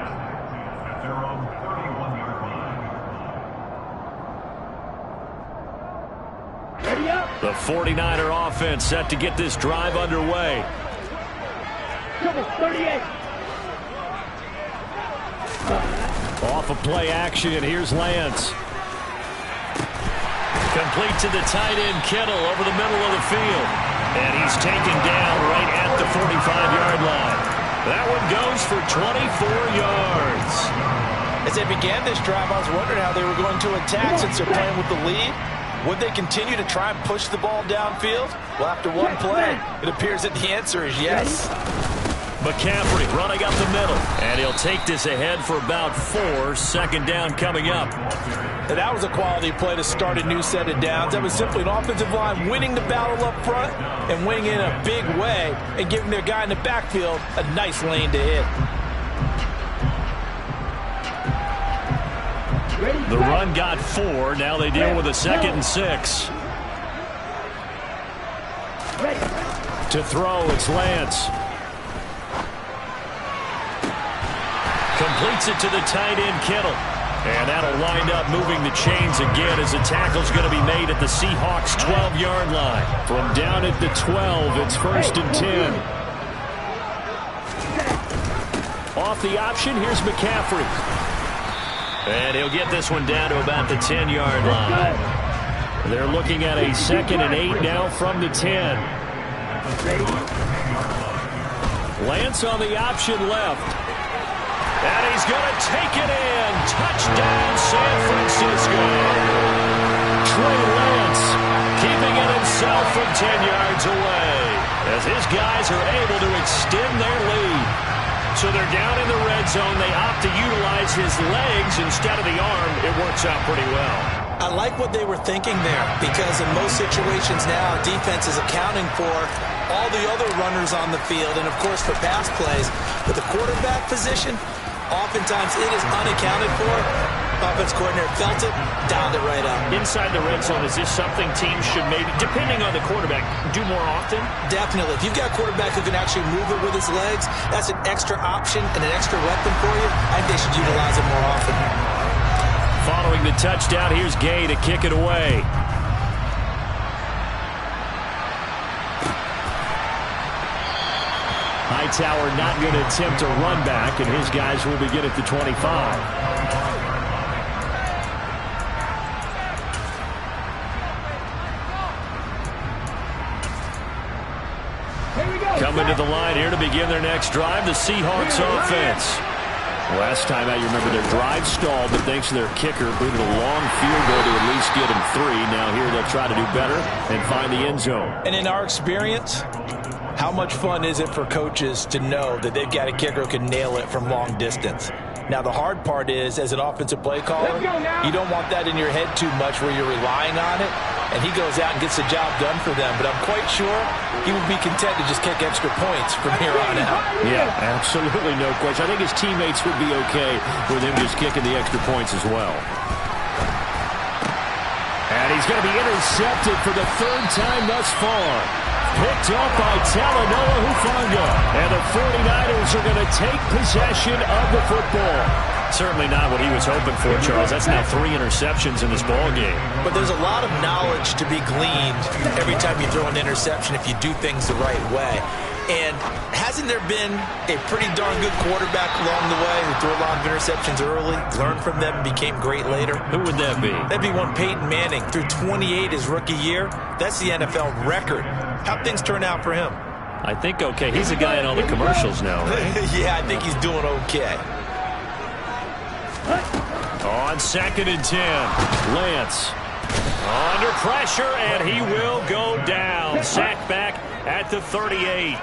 The 49er offense set to get this drive underway. 38. Off of play action, here's Lance. Complete to the tight end, Kittle, over the middle of the field. And he's taken down right at the 45-yard line. That one goes for 24 yards. As they began this drive, I was wondering how they were going to attack since they're playing with the lead. Would they continue to try and push the ball downfield? Well, after one play, it appears that the answer is yes. McCaffrey running up the middle, and he'll take this ahead for about 4. 2nd down coming up. And that was a quality play to start a new set of downs. That was simply an offensive line winning the battle up front and winning in a big way and giving their guy in the backfield a nice lane to hit. The run got 4. Now they deal with a 2nd and 6. To throw, it's Lance. Completes it to the tight end, Kittle. And that'll wind up moving the chains again as the tackle's going to be made at the Seahawks' 12-yard line. From down at the 12, it's 1st and 10. Off the option, here's McCaffrey. And he'll get this one down to about the 10-yard line. They're looking at a 2nd and 8 now from the 10. Lance on the option left. And he's going to take it in. Touchdown, San Francisco. Trey Lance keeping it himself from 10 yards away as his guys are able to extend their lead. So they're down in the red zone. They opt to utilize his legs instead of the arm. It works out pretty well. I like what they were thinking there because in most situations now, defense is accounting for all the other runners on the field and, of course, for pass plays. But the quarterback position, oftentimes it is unaccounted for. Offense coordinator felt it, dialed it right up. Inside the red zone, is this something teams should maybe, depending on the quarterback, do more often? Definitely. If you've got a quarterback who can actually move it with his legs, that's an extra option and an extra weapon for you. I think they should utilize it more often. Following the touchdown, here's Gay to kick it away. Hightower not going to attempt a run back, and his guys will begin at the 25. Coming to the line here to begin their next drive, the Seahawks offense. Last time out, you remember their drive stalled, but thanks to their kicker, booted a long field goal to at least get him 3. Now here they'll try to do better and find the end zone. And in our experience, how much fun is it for coaches to know that they've got a kicker who can nail it from long distance? Now, the hard part is, as an offensive play caller, you don't want that in your head too much where you're relying on it, and he goes out and gets the job done for them. But I'm quite sure he would be content to just kick extra points from here on out. Yeah, absolutely no question. I think his teammates would be okay with him just kicking the extra points as well. And he's going to be intercepted for the 3rd time thus far. Picked up by Talanoa Hufanga. And the 49ers are going to take possession of the football. Certainly not what he was hoping for, Charles. That's now 3 interceptions in this ball game. But there's a lot of knowledge to be gleaned every time you throw an interception if you do things the right way. And hasn't there been a pretty darn good quarterback along the way who threw a lot of interceptions early, learned from them, and became great later? Who would that be? That'd be one Peyton Manning. Threw 28 his rookie year. That's the NFL record. How'd things turn out for him? I think okay. He's a guy in all the commercials now, right? Yeah, I think he's doing okay. On 2nd and 10, Lance under pressure, and he will go down. Sacked back at the 38.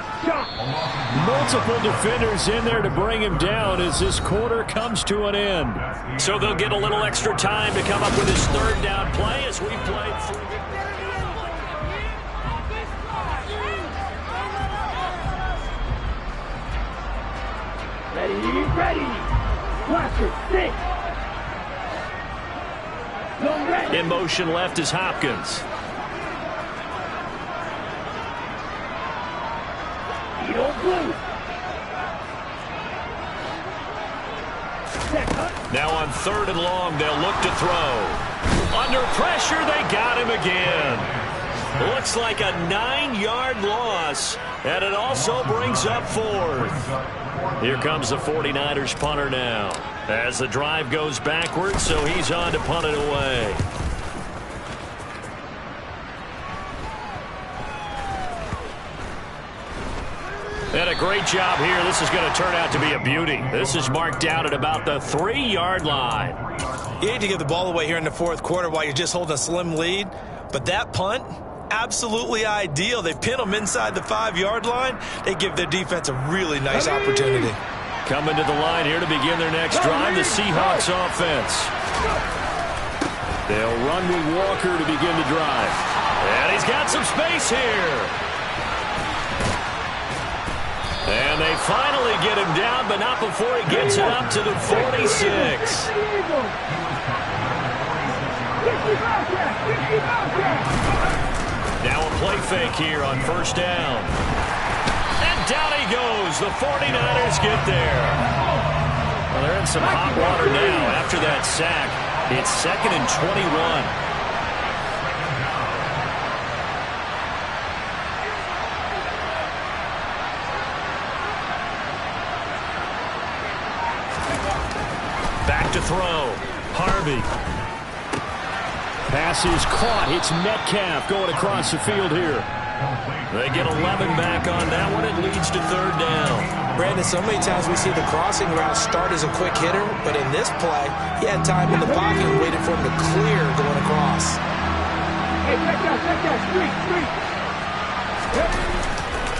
Multiple defenders in there to bring him down as this quarter comes to an end. So they'll get a little extra time to come up with his 3rd down play as we play through. Ready. Watch it. 6. In motion left is Hopkins. Now on 3rd and long, they'll look to throw. Under pressure, they got him again. Looks like a 9-yard loss, and it also brings up 4th. Here comes the 49ers punter now as the drive goes backwards, so he's on to punt it away. And a great job here. This is going to turn out to be a beauty. This is marked down at about the 3-yard line. You need to give the ball away here in the 4th quarter while you're just holding a slim lead. But that punt, absolutely ideal. They pin them inside the 5-yard line. They give their defense a really nice opportunity. Coming to the line here to begin their next drive, the Seahawks offense. They'll run with Walker to begin the drive. And he's got some space here. And they finally get him down, but not before he gets it up to the 46. Now a play fake here on 1st down. And down he goes. The 49ers get there. Well, they're in some hot water now after that sack. It's 2nd and 21. Back to throw. Harvey. Pass is caught. It's Metcalf going across the field here. They get 11 back on that one. It leads to 3rd down. Brandon, so many times we see the crossing route start as a quick hitter, but in this play, he had time in the pocket and waited for him to clear going across. Hey, check that, street.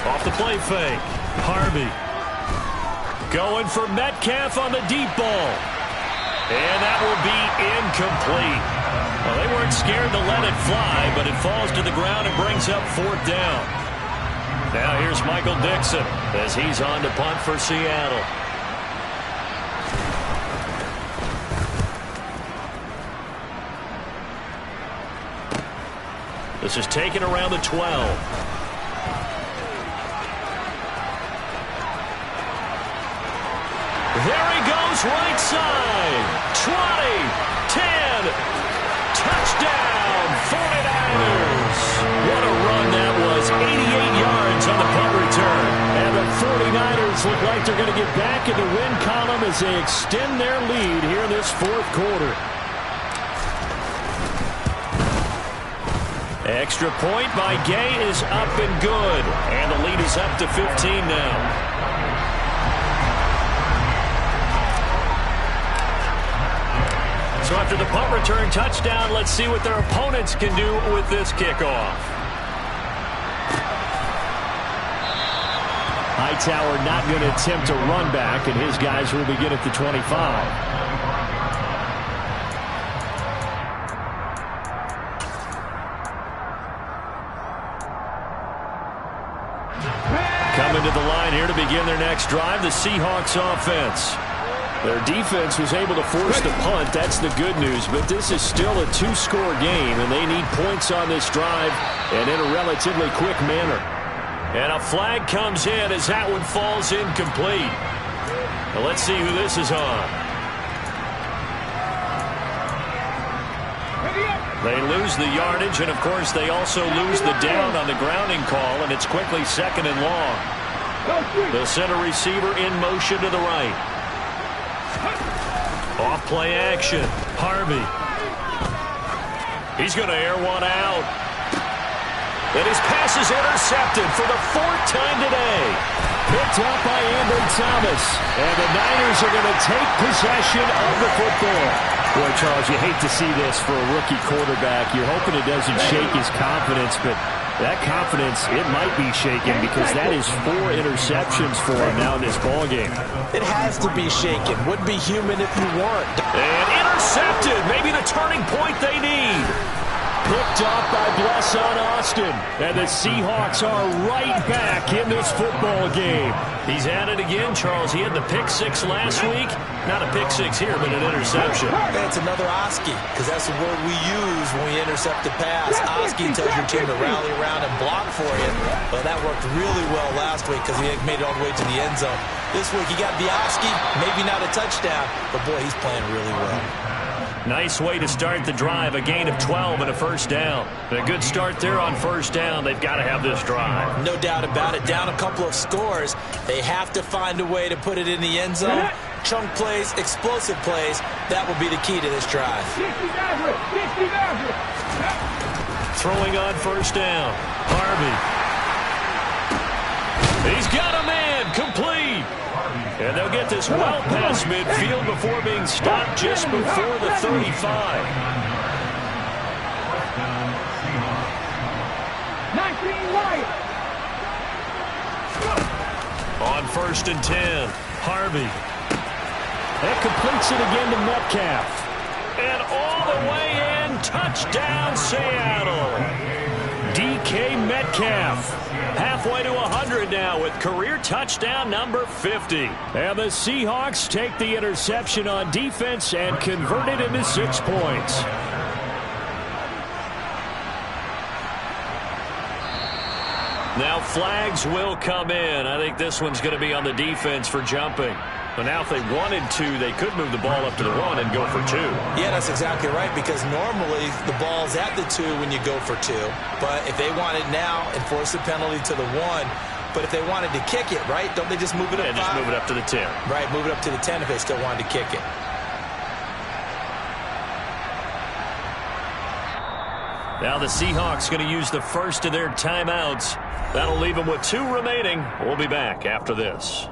Off the play fake. Harvey. Going for Metcalf on the deep ball. And that will be incomplete. Well, they weren't scared to let it fly, but it falls to the ground and brings up 4th down. Now here's Michael Dixon as he's on to punt for Seattle. This is taken around the 12. There he goes, right side. 20, 10, touchdown, 49ers. What a run that was. 88 yards on the punt return. And the 49ers look like they're going to get back in the win column as they extend their lead here in this 4th quarter. Extra point by Gay is up and good. And the lead is up to 15 now. So after the punt return touchdown, let's see what their opponents can do with this kickoff. Hightower not going to attempt a run back, and his guys will begin at the 25. Coming to the line here to begin their next drive, the Seahawks offense. Their defense was able to force the punt. That's the good news. But this is still a two-score game, and they need points on this drive and in a relatively quick manner. And a flag comes in as that one falls incomplete. Now let's see who this is on. They lose the yardage, and, of course, they also lose the down on the grounding call, and it's quickly second and long. The center receiver in motion to the right. Off play action. Harvey. He's going to air one out. And his pass is intercepted for the fourth time today. Picked up by Amber Thomas. And the Niners are going to take possession of the football. Boy, Charles, you hate to see this for a rookie quarterback. You're hoping it doesn't shake his confidence, but that confidence, it might be shaken because that is 4 interceptions for him now in this ballgame. It has to be shaken. Wouldn't be human if you weren't. And intercepted. Maybe the turning point they need. Picked up by Blesson Austin. And the Seahawks are right back in this football game. He's at it again, Charles. He had the pick 6 last week. Not a pick 6 here, but an interception. That's another Oski, because that's the word we use when we intercept a pass. Oski tells your team to rally around and block for you. Well, that worked really well last week because he made it all the way to the end zone. This week he got the Oski, maybe not a touchdown, but boy, he's playing really well. Nice way to start the drive, a gain of 12 and a first down. A good start there on first down. They've got to have this drive. No doubt about it. Down a couple of scores. They have to find a way to put it in the end zone. Chunk plays, explosive plays. That will be the key to this drive. Throwing on first down. Harvey. He's got a man. Complete. And they'll get this well past midfield before being stopped just before the 35. On first and 10, Harvey. That completes it again to Metcalf. And all the way in, touchdown Seattle. DK Metcalf. Halfway to 100 now with career touchdown number 50. And the Seahawks take the interception on defense and convert it into 6 points. Now flags will come in. I think this one's going to be on the defense for jumping. But now if they wanted to, they could move the ball up to the 1 and go for 2. Yeah, that's exactly right, because normally the ball's at the 2 when you go for 2. But if they want it now, enforce the penalty to the 1. But if they wanted to kick it, right, don't they just move it up 5? Just move it up to the 10. Right, move it up to the 10 if they still wanted to kick it. Now the Seahawks going to use the first of their timeouts. That'll leave them with 2 remaining. We'll be back after this.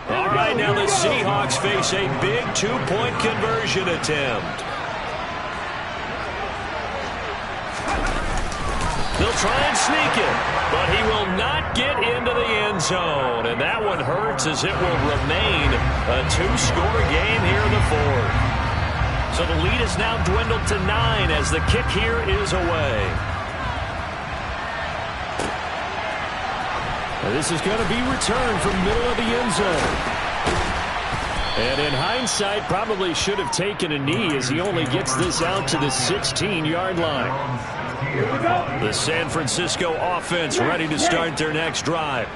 All right, now the Seahawks face a big 2-point conversion attempt. They'll try and sneak it, but he will not get into the end zone. And that one hurts as it will remain a 2-score game here in the 4th. So the lead is now dwindled to 9 as the kick here is away. This is going to be returned from middle of the end zone. And in hindsight, probably should have taken a knee as he only gets this out to the 16-yard line. The San Francisco offense ready to start their next drive.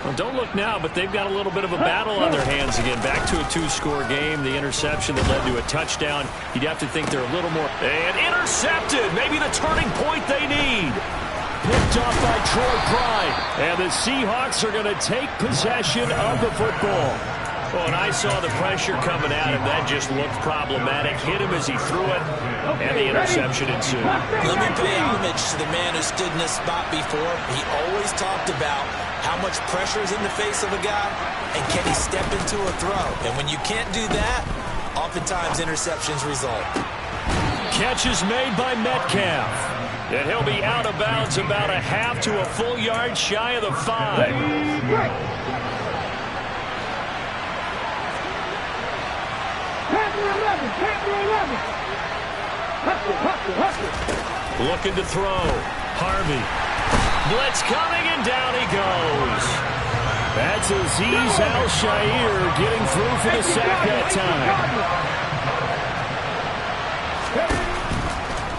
Well, don't look now, but they've got a little bit of a battle on their hands again. Back to a 2-score game. The interception that led to a touchdown. You'd have to think they're a little more. And intercepted. Maybe the turning point they need. Picked off by Troy Pride. And the Seahawks are going to take possession of the football. Well, and I saw the pressure coming at him. That just looked problematic. Hit him as he threw it, and the interception ensued. Let me pay homage to the man who stood in this spot before. He always talked about how much pressure is in the face of a guy, and can he step into a throw? And when you can't do that, oftentimes interceptions result. Catch is made by Metcalf. And he'll be out of bounds about a half to a full yard shy of the 5. Looking to throw. Harvey. Blitz coming, and down he goes. That's Azeez Al-Shaair getting through for the sack that time.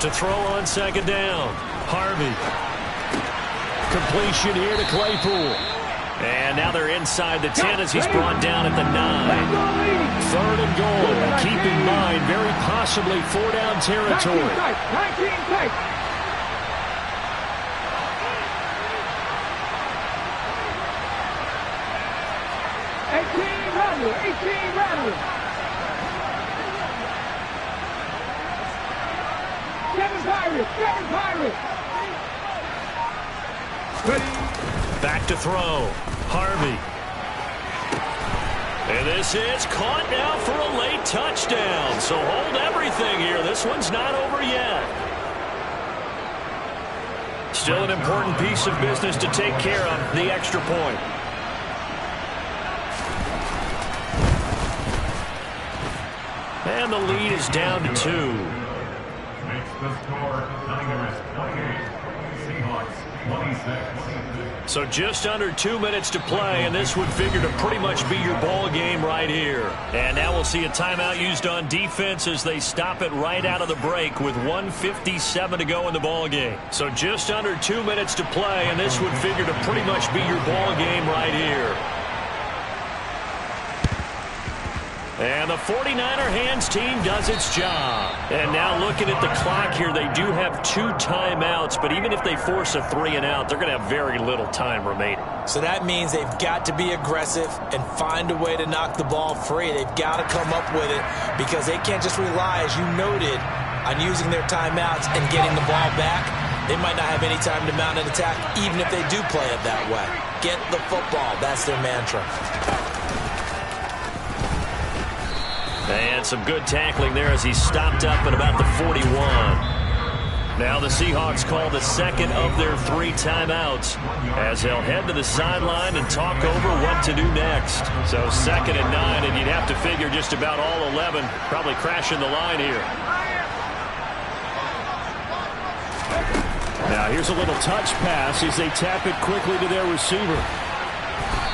To throw on second down. Harvey. Completion here to Claypool. And now they're inside the 10 as he's brought down at the 9. 3rd and goal. Keep in mind, very possibly 4-down territory. 18 runners. 7 Pirates. Ready. Back to throw. Harvey. And this is caught now for a late touchdown. So hold everything here. This one's not over yet. Still an important piece of business to take care of, the extra point. And the lead is down to 2. Makes the score Niners 28, Seahawks 26. So just under 2 minutes to play, and this would figure to pretty much be your ball game right here. And now we'll see a timeout used on defense as they stop it right out of the break with 1:57 to go in the ball game. So just under 2 minutes to play, and this would figure to pretty much be your ball game right here. And the 49er hands team does its job. And now looking at the clock here, they do have 2 timeouts, but even if they force a 3-and-out, they're going to have very little time remaining. So that means they've got to be aggressive and find a way to knock the ball free. They've got to come up with it because they can't just rely, as you noted, on using their timeouts and getting the ball back. They might not have any time to mount an attack, even if they do play it that way. Get the football. That's their mantra. And some good tackling there as he stopped up at about the 41. Now the Seahawks call the second of their 3 timeouts as they'll head to the sideline and talk over what to do next. So 2nd and 9, and you'd have to figure just about all 11 probably crashing the line here. Now here's a little touch pass as they tap it quickly to their receiver.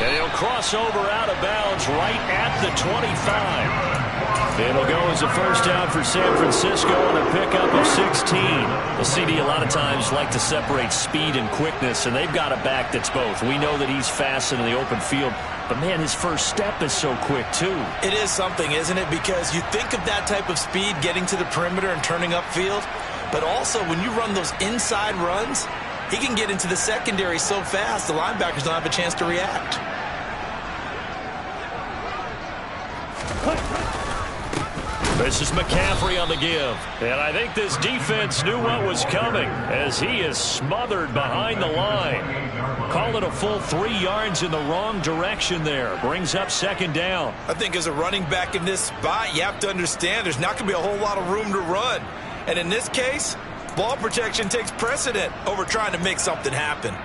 And he'll cross over out of bounds right at the 25. It'll go as a first down for San Francisco and a pickup of 16. The CD a lot of times like to separate speed and quickness, and they've got a back that's both. We know that he's fast in the open field, but, man, his first step is so quick, too. It is something, isn't it? Because you think of that type of speed getting to the perimeter and turning upfield, but also when you run those inside runs, he can get into the secondary so fast the linebackers don't have a chance to react. This is McCaffrey on the give. And I think this defense knew what was coming as he is smothered behind the line. Call it a full 3 yards in the wrong direction there. Brings up 2nd down. I think as a running back in this spot, you have to understand there's not going to be a whole lot of room to run. And in this case, ball protection takes precedent over trying to make something happen.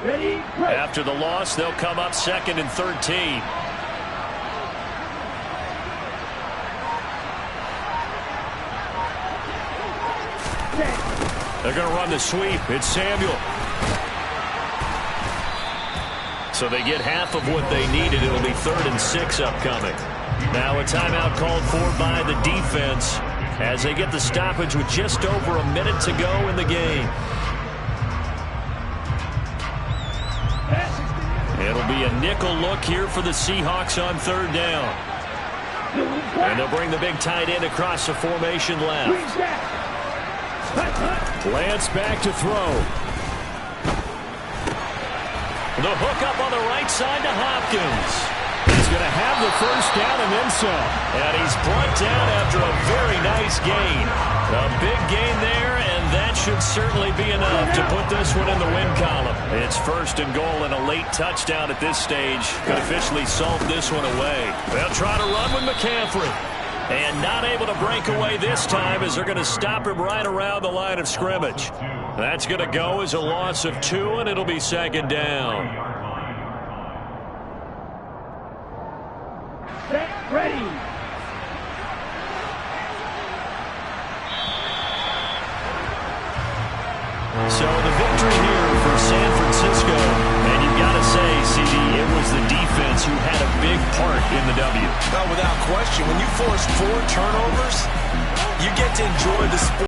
Ready. After the loss, they'll come up 2nd and 13. They're going to run the sweep. It's Samuel. So they get half of what they needed. It'll be 3rd and 6 upcoming. Now a timeout called for by the defense as they get the stoppage with just over a minute to go in the game. It'll be a nickel look here for the Seahawks on 3rd down. And they'll bring the big tight end across the formation left. Lance back to throw. The hook up on the right side to Hopkins. He's going to have the first down and then some. And he's brought down after a very nice gain. A big gain there, and that should certainly be enough to put this one in the win column. It's first and goal, and a late touchdown at this stage could officially solve this one away. They'll try to run with McCaffrey. And not able to break away this time as they're going to stop him right around the line of scrimmage. That's going to go as a loss of 2, and it'll be second down. Set, ready. So the victory here for San Francisco. And you've got to say, CD, it was the defense who had a big part in the W. No, without question. When you force 4 turnovers, you get to enjoy the sport.